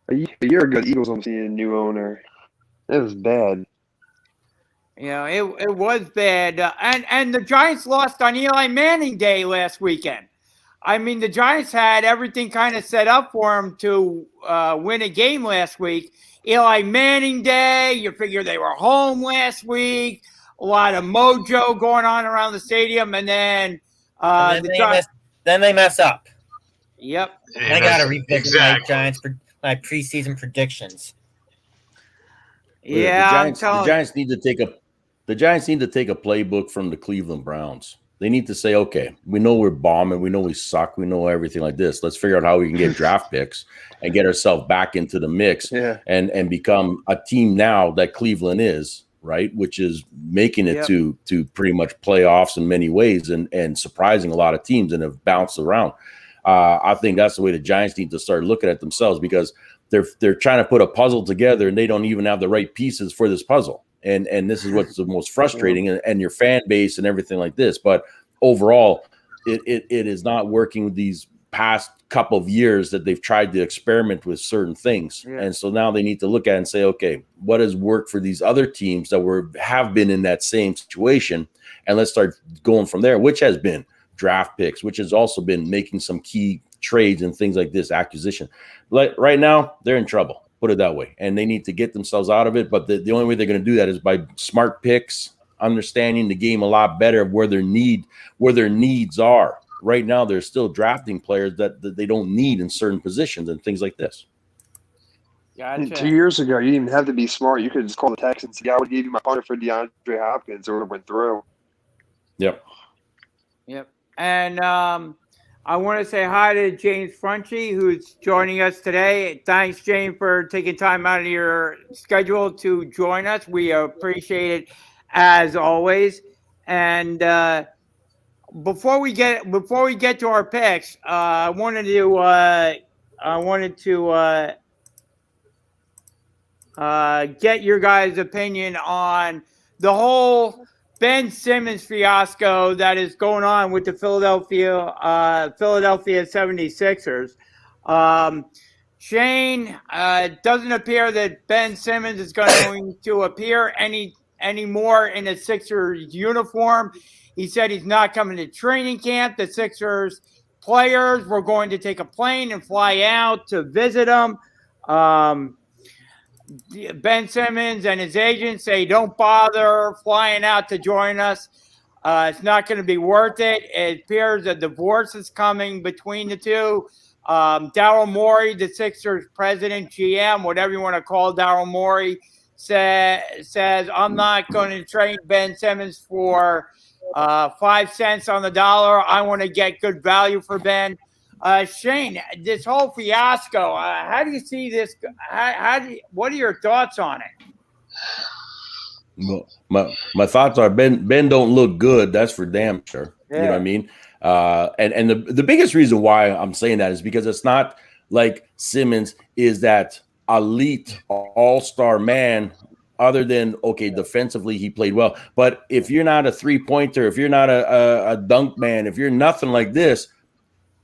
A year ago, the Eagles almost needed a new owner. It was bad. It was bad. And the Giants lost on Eli Manning Day last weekend. I mean, the Giants had everything kind of set up for them to win a game last week. Eli Manning Day, you figure they were home last week. A lot of mojo going on around the stadium. And then they mess up. Yep. I got to revisit my Giants my preseason predictions. Yeah, the Giants need to take a playbook from the Cleveland Browns. They need to say, okay, we know we're bombing, we know we suck, we know everything like this. Let's figure out how we can get draft picks and get ourselves back into the mix and become a team now that Cleveland is, right? Which is making it to pretty much playoffs in many ways and surprising a lot of teams and have bounced around. I think that's the way the Giants need to start looking at themselves because they're trying to put a puzzle together and they don't even have the right pieces for this puzzle. And this is what's the most frustrating and your fan base and everything like this. But overall, it is not working these past couple of years that they've tried to experiment with certain things. Yeah. And so now they need to look at it and say, okay, what has worked for these other teams that have been in that same situation? And let's start going from there, which has been draft picks, which has also been making some key trades and things like this, acquisition. Like right now, they're in trouble. Put it that way. And they need to get themselves out of it. But the only way they're going to do that is by smart picks, understanding the game a lot better, where their needs are. Right now, they're still drafting players that they don't need in certain positions and things like this. Gotcha. 2 years ago, you didn't even have to be smart. You could just call the text and say, I would give you my partner for DeAndre Hopkins, or it went through. Yep. And I want to say hi to James Frunchy, who's joining us today. Thanks, James, for taking time out of your schedule to join us. We appreciate it as always. And before we get to our picks, I wanted to get your guys' opinion on the whole Ben Simmons fiasco that is going on with the Philadelphia 76ers. Shane, it doesn't appear that Ben Simmons is going to appear anymore in a Sixers uniform. He said he's not coming to training camp. The Sixers players were going to take a plane and fly out to visit him. Ben Simmons and his agent say don't bother flying out to join us. It's not going to be worth it. It appears a divorce is coming between the two. Daryl Morey, the Sixers president, GM, whatever you want to call Daryl Morey, says, I'm not going to trade Ben Simmons for 5 cents on the dollar. I want to get good value for Ben. Shane, this whole fiasco, how do you see this? What are your thoughts on it? Well, my thoughts are Ben don't look good. That's for damn sure. You know what I mean? And the biggest reason why I'm saying that is because it's not like Simmons is that elite all-star man. Other than, okay, defensively he played well, but if you're not a three-pointer, if you're not a dunk man, if you're nothing like this,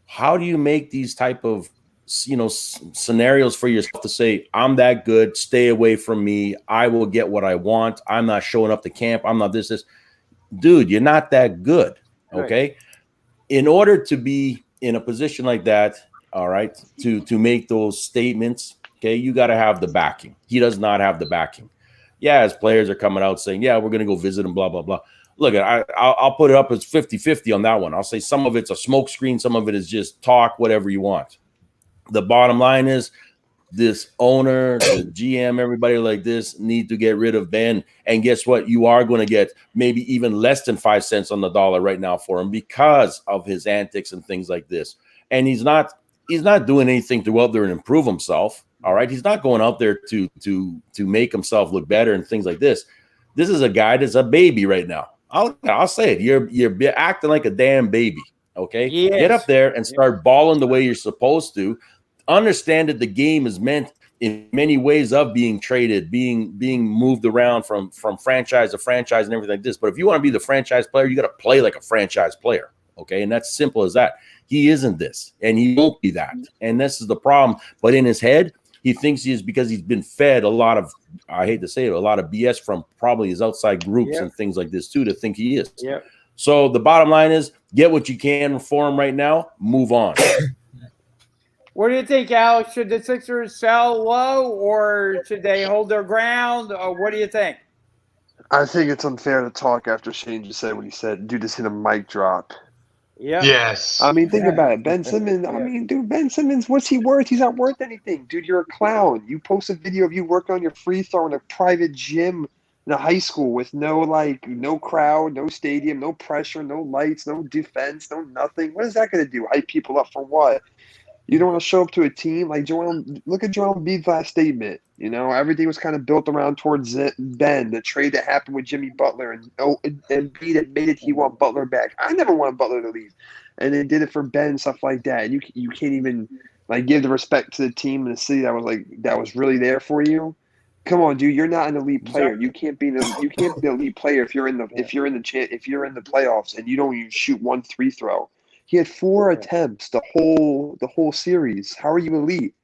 how do you make these type of scenarios for yourself to say, I'm that good, stay away from me, I will get what I want, I'm not showing up to camp, I'm not this. Dude, you're not that good, okay? Right. In order to be in a position like that, all right, to make those statements, okay, you got to have the backing. He does not have the backing. Yeah, as players are coming out saying, yeah, we're going to go visit him, blah, blah, blah. Look, I'll put it up as 50-50 on that one. I'll say some of it's a smoke screen, some of it is just talk, whatever you want. The bottom line is this owner, the GM, everybody like this need to get rid of Ben. And guess what? You are going to get maybe even less than 5 cents on the dollar right now for him because of his antics and things like this. And he's not doing anything to go out there and improve himself. All right. He's not going out there to make himself look better and things like this. This is a guy that's a baby right now. I'll say it. You're acting like a damn baby. Okay. Yes. Get up there and start balling the way you're supposed to. Understand that the game is meant in many ways of being traded, being moved around from franchise to franchise and everything like this. But if you want to be the franchise player, you got to play like a franchise player. Okay. And that's simple as that. He isn't this, and he won't be that. And this is the problem. But in his head, he thinks he is because he's been fed a lot of, I hate to say it, a lot of BS from probably his outside groups and things like this too, to think he is. Yeah. So the bottom line is get what you can for him right now, move on. What do you think, Alex? Should the Sixers sell low or should they hold their ground? Or what do you think? I think it's unfair to talk after Shane just said what he said. Dude, just hit a mic drop. Yeah. Yes. I mean, think about it. Ben Simmons, I mean, dude, Ben Simmons, what's he worth? He's not worth anything. Dude, you're a clown. You post a video of you working on your free throw in a private gym in a high school with no crowd, no stadium, no pressure, no lights, no defense, no nothing. What is that going to do? Hype people up for what? You don't want to show up to a team like look at Joel Embiid's last statement. You know, everything was kind of built around towards Ben, the trade that happened with Jimmy Butler, and Embiid admitted he want Butler back. I never wanted Butler to leave, and they did it for Ben and stuff like that. And you can't even give the respect to the team and the city that was really there for you. Come on, dude, you're not an elite player. You can't be an elite player if you're in the playoffs and you don't even shoot one free throw. He had 4 attempts the whole series. How are you elite?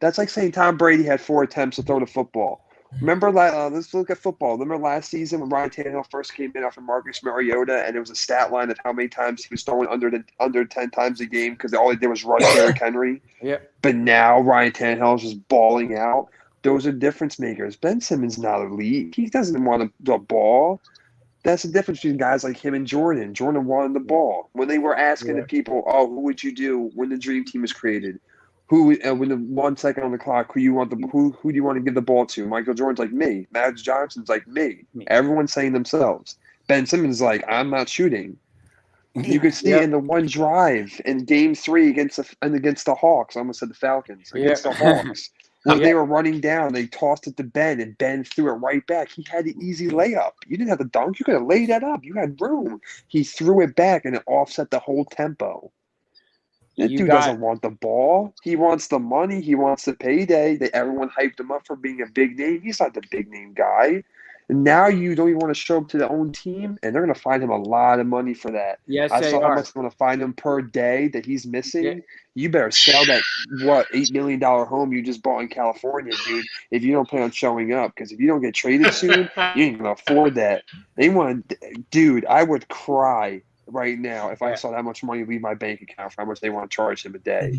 That's like saying Tom Brady had 4 attempts to throw the football. Remember, let's look at football. Remember last season when Ryan Tannehill first came in after Marcus Mariota, and it was a stat line of how many times he was throwing under 10 times a game because all he did was run Derrick Henry. Yeah. But now Ryan Tannehill is just balling out. Those are difference makers. Ben Simmons not elite. He doesn't want the ball. That's the difference between guys like him and Jordan. Jordan wanted the ball. When they were asking the people, who would you do when the dream team was created? When the 1 second on the clock, who do you want to give the ball to? Michael Jordan's like me. Magic Johnson's like me. Everyone's saying themselves. Ben Simmons is like, I'm not shooting. You could see in the one drive in Game 3 against the Hawks. I almost said the Falcons. Against the Hawks. When they were running down, they tossed it to Ben, and Ben threw it right back. He had the easy layup. You didn't have to dunk. You could have laid that up. You had room. He threw it back, and it offset the whole tempo. That dude doesn't want the ball. He wants the money. He wants the payday. Everyone hyped him up for being a big name. He's not the big name guy. And now you don't even want to show up to their own team, and they're going to find him a lot of money for that. Yes, I saw how much they're going to find him per day that he's missing. Yeah. You better sell that, $8 million home you just bought in California, dude, if you don't plan on showing up. Because if you don't get traded soon, you ain't going to afford that. Dude, I would cry right now if I saw that much money leave my bank account for how much they want to charge him a day.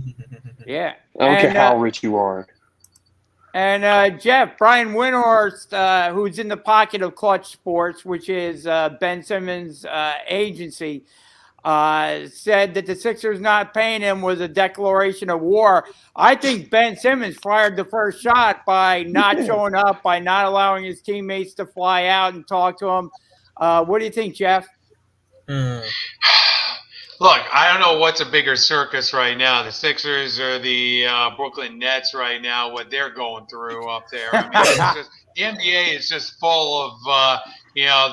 Yeah. I don't care how rich you are. And Jeff, Brian Windhorst, who's in the pocket of Clutch Sports, which is Ben Simmons' agency, said that the Sixers not paying him was a declaration of war. I think Ben Simmons fired the first shot by not showing up, by not allowing his teammates to fly out and talk to him. What do you think, Jeff? Look, I don't know what's a bigger circus right now, the Sixers or the Brooklyn Nets right now, what they're going through up there. I mean, the NBA is just full of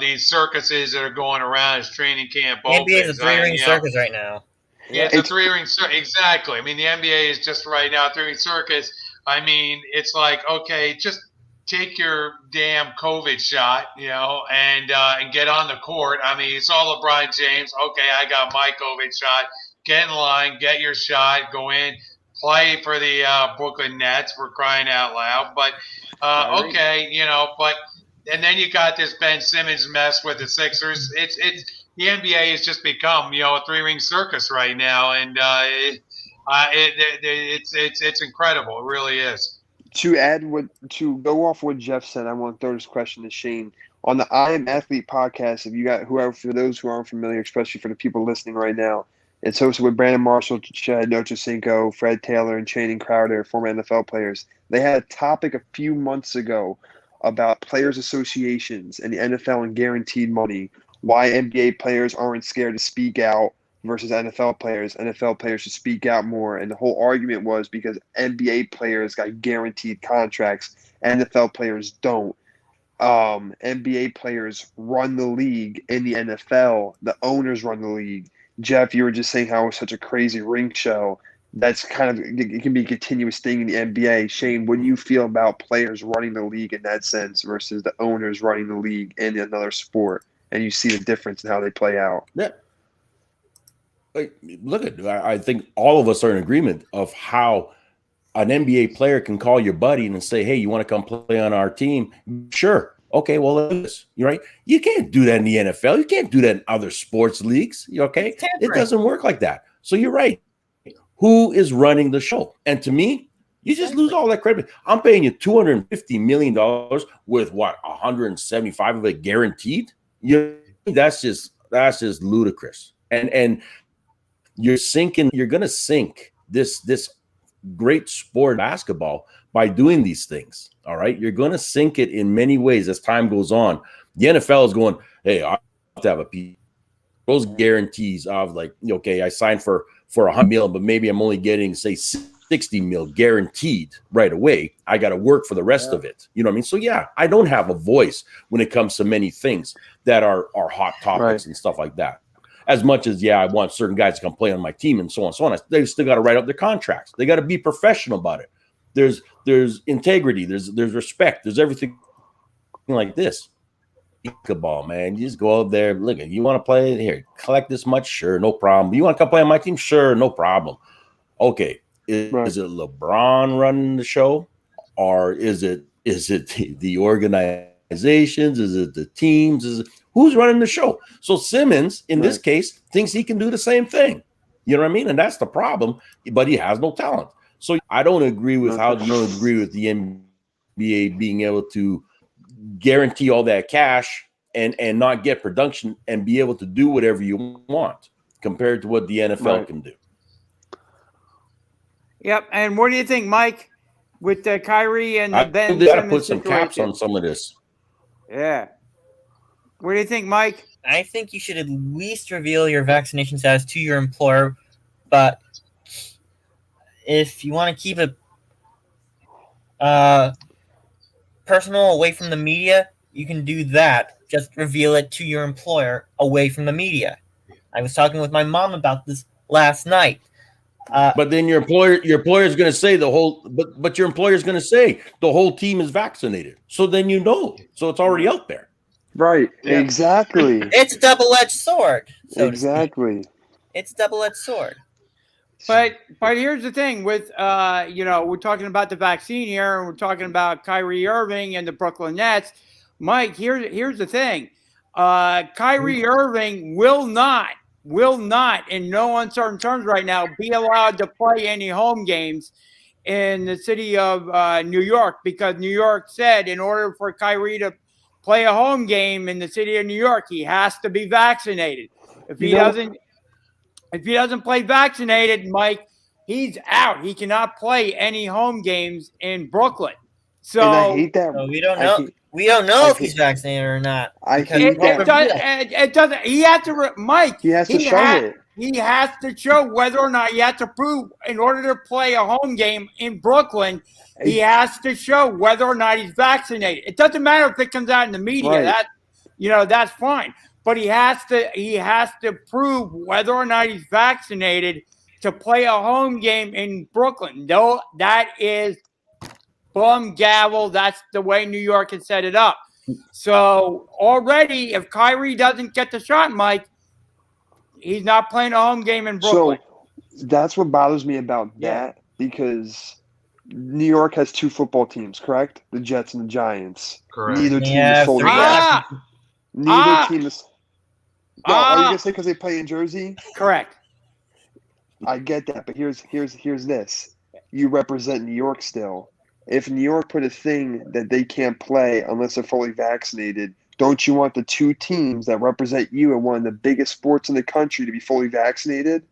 these circuses that are going around as training camp The NBA is a opens. 3-ring circus right now. Yeah, it's a 3-ring circus. Exactly. I mean, the NBA is just right now 3-ring circus. I mean, it's like, okay, just take your damn COVID shot, and get on the court. I mean, it's all LeBron James. Okay, I got my COVID shot. Get in line, get your shot, go in, play for the Brooklyn Nets. We're crying out loud. But okay, but and then you got this Ben Simmons mess with the Sixers. It's the NBA has just become a 3-ring circus right now, and it's incredible. It really is. To go off what Jeff said, I want to throw this question to Shane. On the I Am Athlete podcast, if you got whoever, for those who aren't familiar, especially for the people listening right now, it's hosted with Brandon Marshall, Chad Nochocinco, Fred Taylor, and Channing Crowder, former NFL players. They had a topic a few months ago about players' associations and the NFL and guaranteed money, why NBA players aren't scared to speak out versus NFL players. NFL players should speak out more. And the whole argument was because NBA players got guaranteed contracts, NFL players don't. NBA players run the league in the NFL. The owners run the league. Jeff, you were just saying how it was such a crazy ring show. That's it can be a continuous thing in the NBA. Shane, what do you feel about players running the league in that sense versus the owners running the league in another sport? And you see the difference in how they play out. Yeah. I think all of us are in agreement of how an NBA player can call your buddy and say, hey, you want to come play on our team? Sure. Okay, well, let's do this. You're right. You can't do that in the NFL. You can't do that in other sports leagues. Okay? It doesn't work like that. So you're right. Who is running the show? And to me, you just lose all that credit. I'm paying you $250 million with what, 175 of it guaranteed? That's just ludicrous. And you're going to sink this great sport basketball by doing these things. All right. You're going to sink it in many ways as time goes on. The NFL is going, hey, I have to have a piece. Those guarantees of like, okay, I signed for $100 million, but maybe I'm only getting, say, $60 million guaranteed right away. I got to work for the rest of it. You know what I mean? So yeah, I don't have a voice when it comes to many things that are hot topics and stuff like that. As much as, I want certain guys to come play on my team and so on and so on. They still got to write up their contracts. They got to be professional about it. There's integrity. There's respect. There's everything like this. Basketball, man. You just go out there. Look, you want to play here? Collect this much? Sure, no problem. You want to come play on my team? Sure, no problem. Okay, is it LeBron running the show, or is it the organizations? Is it the teams? Who's running the show? So Simmons, in this case, thinks he can do the same thing. You know what I mean? And that's the problem. But he has no talent. So I don't agree with the NBA being able to guarantee all that cash and not get production and be able to do whatever you want compared to what the NFL can do. Yep. And what do you think, Mike, with the Kyrie and the Ben? They got to put some caps on some of this. Yeah. What do you think, Mike? I think you should at least reveal your vaccination status to your employer, but if you want to keep it personal, away from the media, you can do that. Just reveal it to your employer away from the media. I was talking with my mom about this last night. But then your employer is going to say but your employer is going to say the whole team is vaccinated. So then so it's already out there. Right. Yeah. Exactly. It's a double-edged sword. Exactly. It's a double-edged sword. But here's the thing with we're talking about the vaccine here, and we're talking about Kyrie Irving and the Brooklyn Nets. Mike, here's the thing. Kyrie Irving will not, in no uncertain terms right now, be allowed to play any home games in the city of New York, because New York said in order for Kyrie to play a home game in the city of New York, he has to be vaccinated. If he doesn't play vaccinated, Mike, he's out. He cannot play any home games in Brooklyn. So and I hate that. So we don't know. We don't know if he's vaccinated or not. It doesn't. He has to. Mike. He has to show it. He has to show whether or not he has to prove in order to play a home game in Brooklyn. He has to show whether or not he's vaccinated. It doesn't matter if it comes out in the media. Right. That that's fine. But he has to prove whether or not he's vaccinated to play a home game in Brooklyn. No, that is bum gavel. That's the way New York has set it up. So already, if Kyrie doesn't get the shot, Mike, he's not playing a home game in Brooklyn. So that's what bothers me about that, because New York has 2 football teams, correct? The Jets and the Giants. Correct. Neither team Yeah, is fully 3 vaccinated. Neither team is. No, are you gonna say because they play in Jersey? Correct. I get that, but here's this. You represent New York still. If New York put a thing that they can't play unless they're fully vaccinated, don't you want the 2 teams that represent you in one of the biggest sports in the country to be fully vaccinated?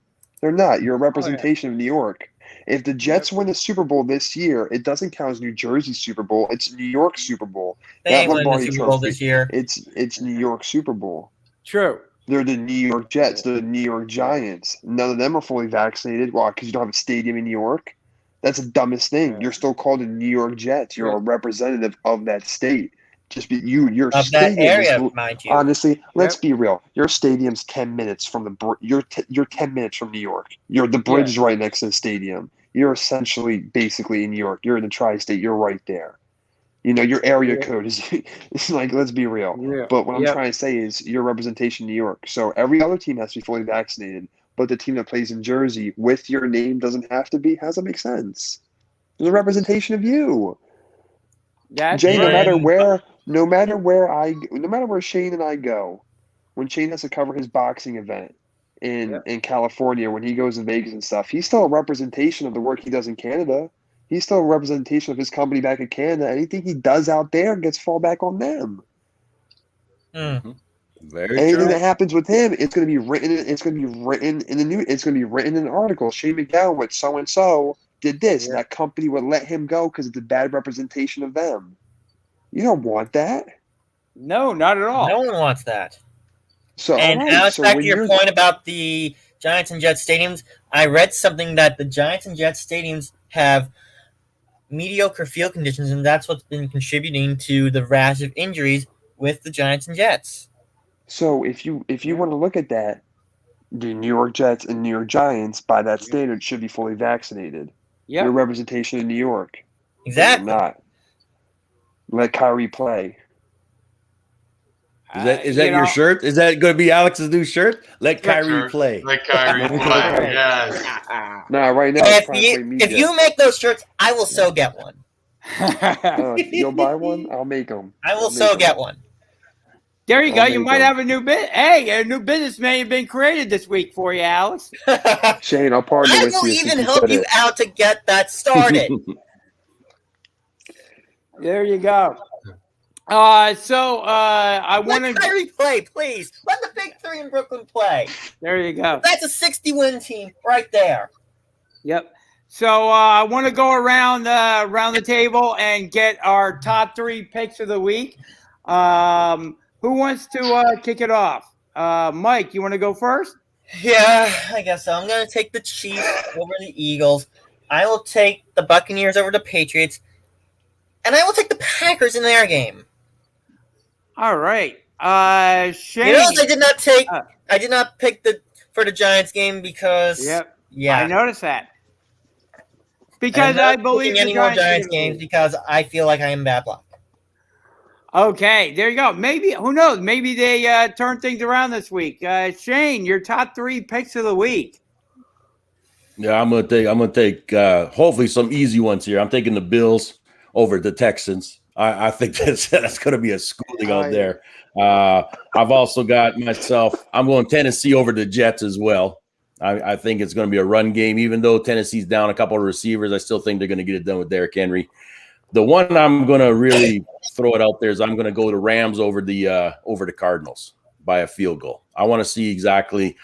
They're not. You're a representation of New York. If the Jets win the Super Bowl this year, it doesn't count as New Jersey's Super Bowl. It's New York's Super Bowl. They ain't winning the Super Bowl this year. It's New York Super Bowl. True. They're the New York Jets. They're the New York Giants. None of them are fully vaccinated. Why? Because you don't have a stadium in New York? That's the dumbest thing. You're still called the New York Jets. You're a representative of that state. Your Of stadium that area, is, mind you. honestly, let's be real. Your stadium's 10 minutes from you're 10 minutes from New York. The bridge is right next to the stadium. You're essentially basically in New York. You're in the tri-state. You're right there. Your area code is it's like, let's be real. Yeah. But what I'm trying to say is your representation in New York. So every other team has to be fully vaccinated, but the team that plays in Jersey with your name doesn't have to be. How does that make sense? There's a representation of you. Jay, no matter where Shane and I go, when Shane has to cover his boxing event in California, when he goes to Vegas and stuff, he's still a representation of the work he does in Canada. He's still a representation of his company back in Canada. Anything he does out there gets fall back on them. Very Anything true. that happens with him, it's going to be written. It's going to be written in the news. It's going to be written in an article. Shane McGowan with so and so did this, and that company would let him go because it's a bad representation of them. You don't want that. No, not at all. No one wants that. So, And Alex, back to your point about the Giants and Jets stadiums, I read something that the Giants and Jets stadiums have mediocre field conditions, and that's what's been contributing to the rash of injuries with the Giants and Jets. So if you want to look at that, the New York Jets and New York Giants, by that standard, should be fully vaccinated. Yep. Your representation in New York. Exactly. They're not. Let Kyrie play. Is that your shirt? Is that going to be Alex's new shirt? Let Kyrie play. Let Kyrie play. Yes. Nah, right now. If you make those shirts, I will so get one. You'll buy one? I'll make them. I will so get one. There you go. You might have a new bit. Hey, a new business may have been created this week for you, Alex. Shane, I'll partner with you. I will even help you out to get that started. There you go. I want Let to Kyrie play, please. Let the Big Three in Brooklyn play. There you go. That's a 60-win team right there. Yep. So I want to go around the table and get our top 3 picks of the week. Who wants to kick it off? Mike, you want to go first? Yeah, I guess so. I'm going to take the Chiefs over the Eagles. I will take the Buccaneers over the Patriots. And I will take the Packers in their game. All right. Shane. You notice I did not pick for the Giants game because I noticed that. Because I believe any more Giants games because I feel like I am bad luck. Okay, there you go. Maybe, who knows? Maybe they turn things around this week. Shane, your top 3 picks of the week. Yeah, I'm gonna take hopefully some easy ones here. I'm taking the Bills over the Texans. I think that's gonna be a schooling out there. I've also got myself. I'm going Tennessee over the Jets as well. I think it's going to be a run game, even though Tennessee's down a couple of receivers. I still think they're going to get it done with Derrick Henry. The one I'm going to really throw it out there is I'm going to go to Rams over the Cardinals by a field goal. I want to see exactly.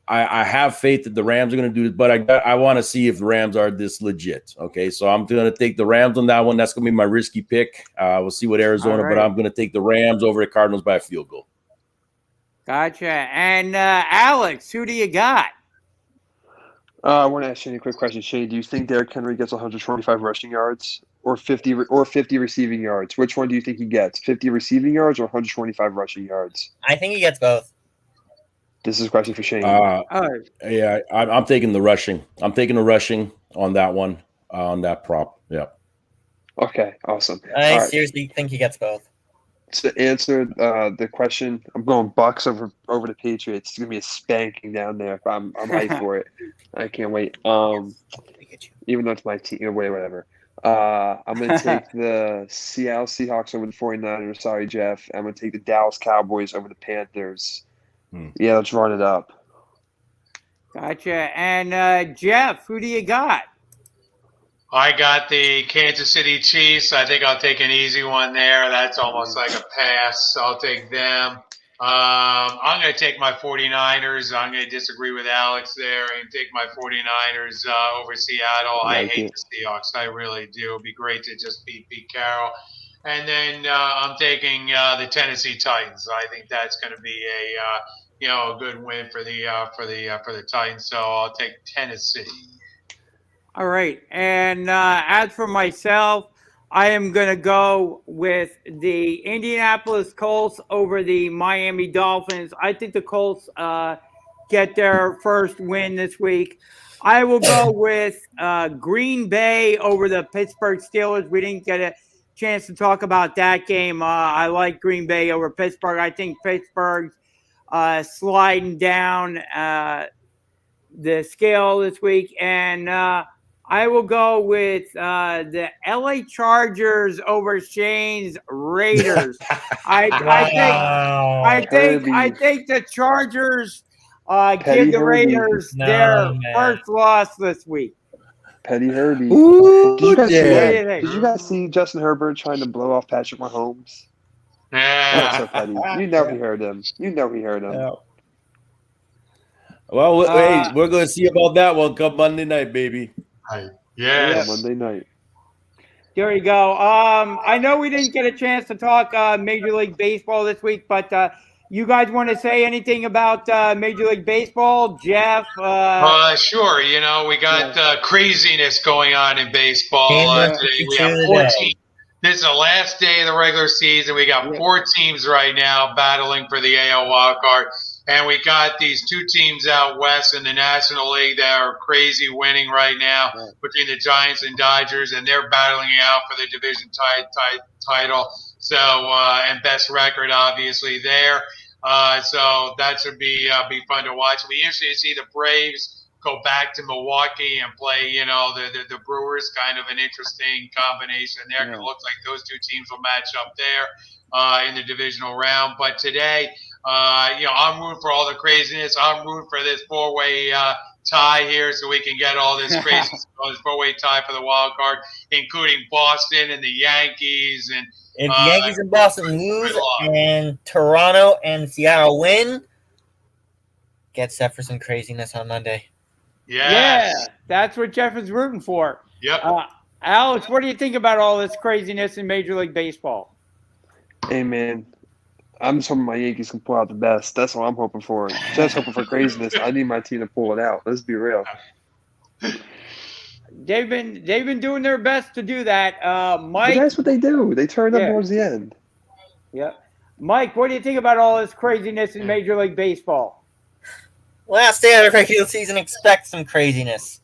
I have faith that the Rams are going to do it, but I want to see if the Rams are this legit. Okay, so I'm going to take the Rams on that one. That's going to be my risky pick. We'll see what Arizona, but I'm going to take the Rams over the Cardinals by a field goal. Gotcha. And Alex, who do you got? I want to ask you a quick question. Shane, do you think Derrick Henry gets 145 rushing yards or 50 receiving yards? Which one do you think he gets? 50 receiving yards or 125 rushing yards? I think he gets both. This is a question for Shane. All right. Yeah, I'm taking the rushing. I'm taking the rushing on that one, on that prop. Yeah. Okay, awesome. I All right. seriously think he gets both. To answer the question, I'm going Bucks over the Patriots. It's gonna be a spanking down there. I'm hyped for it. I can't wait. Even though it's my team, whatever. I'm gonna take the Seattle Seahawks over the 49ers. Sorry, Jeff. I'm gonna take the Dallas Cowboys over the Panthers. Yeah, let's run it up. Gotcha. And Jeff, who do you got? I got the Kansas City Chiefs. I think I'll take an easy one there. That's almost like a pass. I'll take them. I'm going to take my 49ers. I'm going to disagree with Alex there and take my 49ers over Seattle. I hate the Seahawks. I really do. It'd be great to just beat Pete Carroll. And then I'm taking the Tennessee Titans. I think that's going to be a good win for the Titans. So I'll take Tennessee. All right. And as for myself, I am going to go with the Indianapolis Colts over the Miami Dolphins. I think the Colts get their first win this week. I will go with Green Bay over the Pittsburgh Steelers. We didn't get a chance to talk about that game. I like Green Bay over Pittsburgh. I think Pittsburgh's sliding down the scale this week. And I will go with the LA Chargers over Shane's Raiders. I think the Chargers give the Raiders their first loss this week. Petty Herbie. Ooh, did you guys see Justin Herbert trying to blow off Patrick Mahomes? Yeah. So petty. You know he heard him. Yeah. Well, hey, we're going to see about that one come Monday night, baby. Yes. Monday night. There you go. I know we didn't get a chance to talk Major League Baseball this week, but you guys want to say anything about Major League Baseball? Jeff? Sure. We got craziness going on in baseball. Today we have 14. This is the last day of the regular season. We got 4 teams right now battling for the AL wildcard. And we got these 2 teams out west in the National League that are crazy winning right now between the Giants and Dodgers, and they're battling out for the division title. So and best record obviously there. So that should be fun to watch. It'll be interesting to see the Braves go back to Milwaukee and play, the Brewers. Kind of an interesting combination there. It looks like those 2 teams will match up there in the divisional round. But today, I'm rooting for all the craziness. I'm rooting for this 4-way tie here so we can get all this craziness, this 4-way tie for the wild card, including Boston and the Yankees. And if the Yankees and Boston lose and Toronto and Seattle win, get set for some craziness on Monday. Yes. Yeah, that's what Jeff is rooting for. Yep. Alex, what do you think about all this craziness in Major League Baseball? Hey, man. I'm just hoping my Yankees can pull out the best. That's what I'm hoping for. Just hoping for craziness. I need my team to pull it out. Let's be real. They've been doing their best to do that. Mike, but that's what they do. They turn up towards the end. Yeah. Mike, what do you think about all this craziness in Major League Baseball? Last day of the regular season, expect some craziness.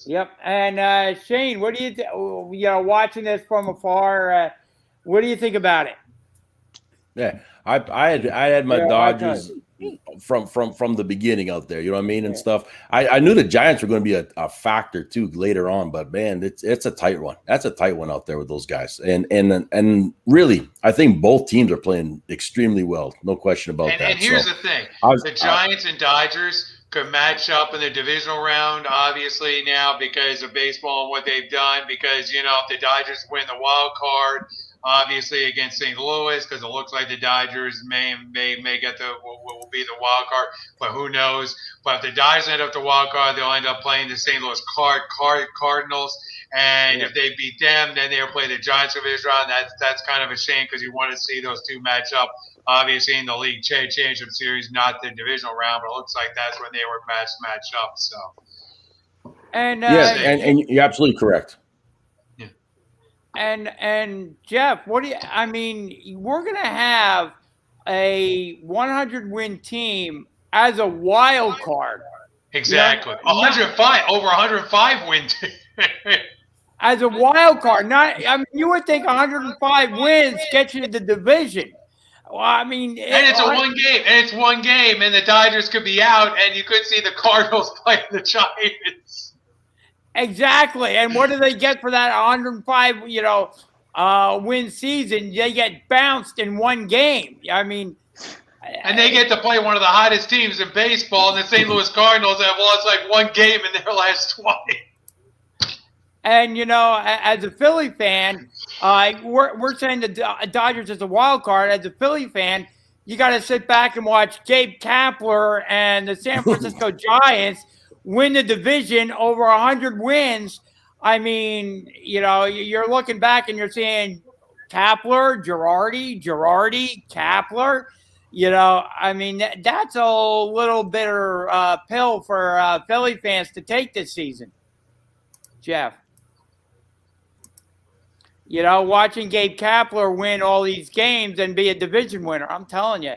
Yep. And Shane, what do you watching this from afar? What do you think about it? Yeah, I had my Dodgers from the beginning out there. You know what I mean and stuff. I knew the Giants were going to be a factor too later on, but man, it's a tight one. That's a tight one out there with those guys. And really, I think both teams are playing extremely well. No question about that. And here's the thing: the Giants and Dodgers could match up in the divisional round, obviously now because of baseball and what they've done. Because if the Dodgers win the wild card, obviously against St. Louis, because it looks like the Dodgers may get will be the wild card, but who knows? But if the Dodgers end up the wild card, they'll end up playing the St. Louis Cardinals, and if they beat them, then they'll play the Giants division round. That's kind of a shame because you want to see those 2 match up, obviously in the league championship series, not the divisional round. But it looks like that's when they were match up. So, and and you're absolutely correct. And Jeff, what do you? I mean, we're gonna have a 100 win team as a wild card. Exactly. You know, 105 over 105 win. As a wild card, not. I mean, you would think 105 wins gets you to the division. Well, I mean, And it's one game, and the Dodgers could be out, and you could see the Cardinals playing the Giants. Exactly. And what do they get for that 105, win season? They get bounced in one game. I mean, and they get to play one of the hottest teams in baseball, and the St. Louis Cardinals have lost like one game in their last 20. And, as a Philly fan, we're saying the Dodgers as a wild card. As a Philly fan, you got to sit back and watch Gabe Kapler and the San Francisco Giants win the division over 100 wins. I mean, you're looking back and you're seeing Kapler, Girardi, Kapler. I mean, that's a little bitter pill for Philly fans to take this season. Jeff. Watching Gabe Kapler win all these games and be a division winner, I'm telling you.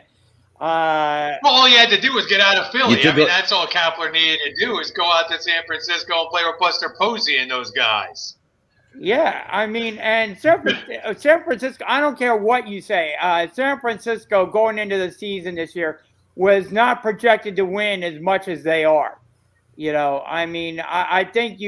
Well, all he had to do was get out of Philly. I mean, that's all Kapler needed to do is go out to San Francisco and play with Buster Posey and those guys. Yeah, I mean, and San Francisco, I don't care what you say. San Francisco going into the season this year was not projected to win as much as they are. I mean, I think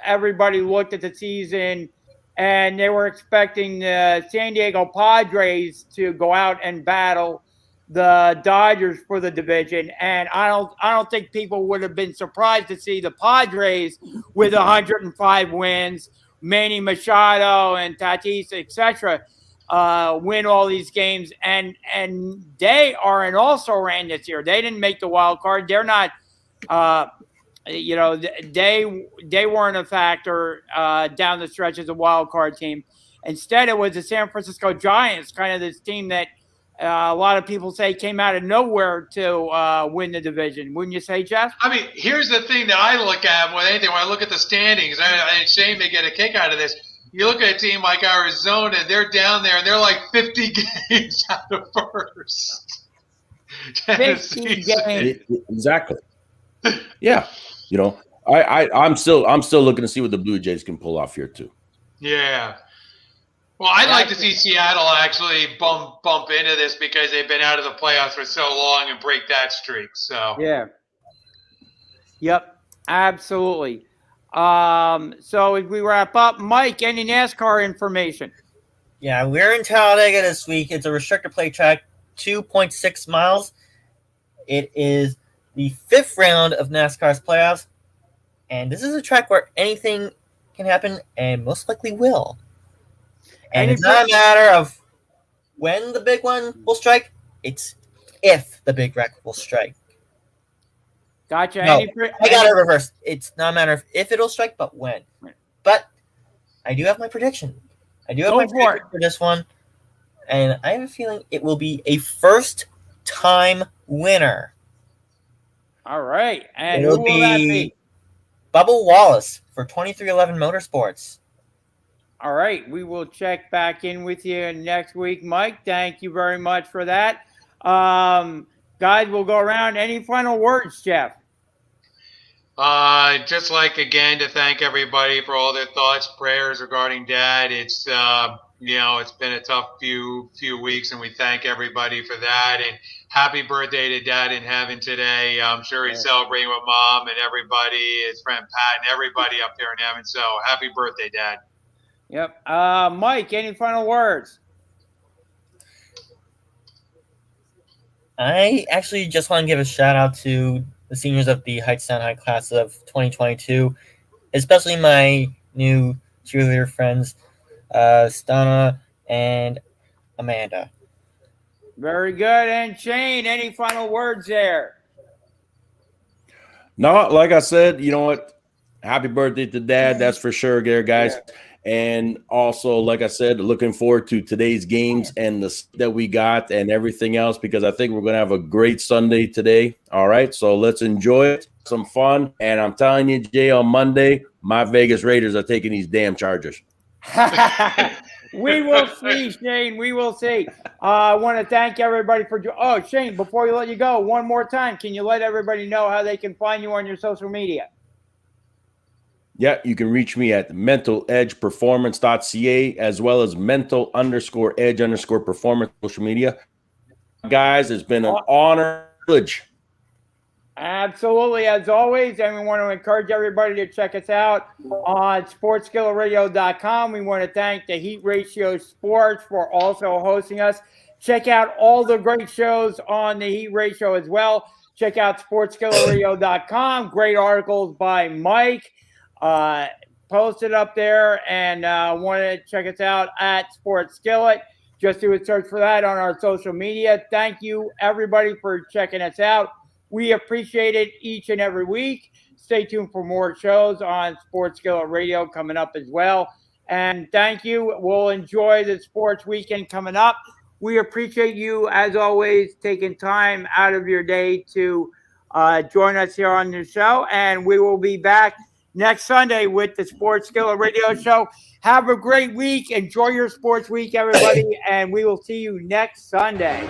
everybody looked at the season and they were expecting the San Diego Padres to go out and battle the Dodgers for the division, and I don't think people would have been surprised to see the Padres with 105 wins, Manny Machado and Tatis, etc., win all these games, and they are an also-ran this year. They didn't make the wild card. They're not. They weren't a factor down the stretch as a wild card team. Instead, it was the San Francisco Giants, kind of this team that a lot of people say came out of nowhere to win the division. Wouldn't you say, Jeff? I mean, here's the thing that I look at more than anything when I look at the standings, and Shane may get a kick out of this. You look at a team like Arizona, they're down there, and they're like 50 games out of first. 50 games. Exactly. Yeah. I'm still looking to see what the Blue Jays can pull off here too. Yeah. Well, I'd like to see Seattle actually bump into this because they've been out of the playoffs for so long and break that streak. So yeah. Yep. Absolutely. So as we wrap up, Mike, any NASCAR information? Yeah, we're in Talladega this week. It's a restricted play track, 2.6 miles. It is the 5th round of NASCAR's playoffs, and this is a track where anything can happen and most likely will. And it's not a matter of when the big one will strike, it's if the big wreck will strike. Gotcha. No, I got it reversed. It's not a matter of if it'll strike, but when. But I do have my prediction. I do have my prediction for this one, and I have a feeling it will be a first-time winner. All right. And it'll who will that be? Bubba Wallace for 2311 Motorsports. All right. We will check back in with you next week, Mike. Thank you very much for that. Guys, we'll go around. Any final words, Jeff? Just like, again, to thank everybody for all their thoughts, prayers regarding Dad. It's, it's been a tough few weeks, and we thank everybody for that. And happy birthday to Dad in heaven today. I'm sure he's celebrating with Mom and everybody, his friend Pat, and everybody up there in heaven. So happy birthday, Dad. Yep. Mike, any final words? I actually just want to give a shout out to the seniors of the Hightstown High class of 2022, especially my new cheerleader friends, Stana and Amanda. Very good. And Shane, any final words there? No, like I said, you know what? Happy birthday to Dad. That's for sure there, guys. Yeah. And also, like I said, looking forward to today's games and that we got and everything else, because I think we're going to have a great Sunday today. All right. So let's enjoy it. Some fun. And I'm telling you, Jay, on Monday, my Vegas Raiders are taking these damn Chargers. We will see, Shane. We will see. I want to thank everybody for. Oh, Shane, before we let you go, one more time, can you let everybody know how they can find you on your social media? Yeah, you can reach me at mentaledgeperformance.ca as well as mental_edge_performance social media. Guys, it's been an honor. Absolutely, as always, and we want to encourage everybody to check us out on sportsskilletradio.com. We want to thank the Heat Ratio Sports for also hosting us. Check out all the great shows on the Heat Ratio as well. Check out sportsskilletradio.com. Great articles by Mike posted up there, and want to check us out at Sports Skillet. Just do a search for that on our social media. Thank you, everybody, for checking us out. We appreciate it each and every week. Stay tuned for more shows on Sports Skillet Radio coming up as well. And thank you. We'll enjoy the sports weekend coming up. We appreciate you, as always, taking time out of your day to join us here on the show. And we will be back next Sunday with the Sports Skillet Radio Show. Have a great week. Enjoy your sports week, everybody. And we will see you next Sunday.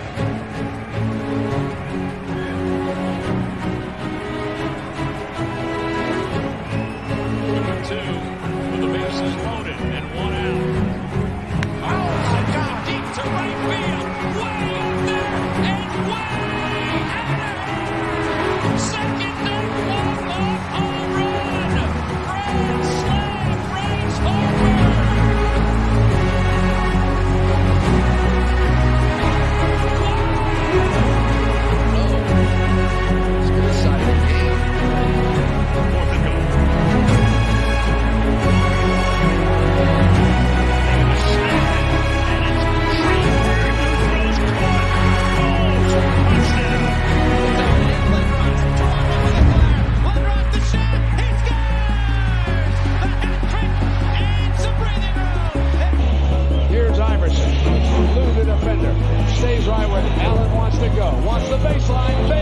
Stays right where Allen wants to go. Wants the baseline.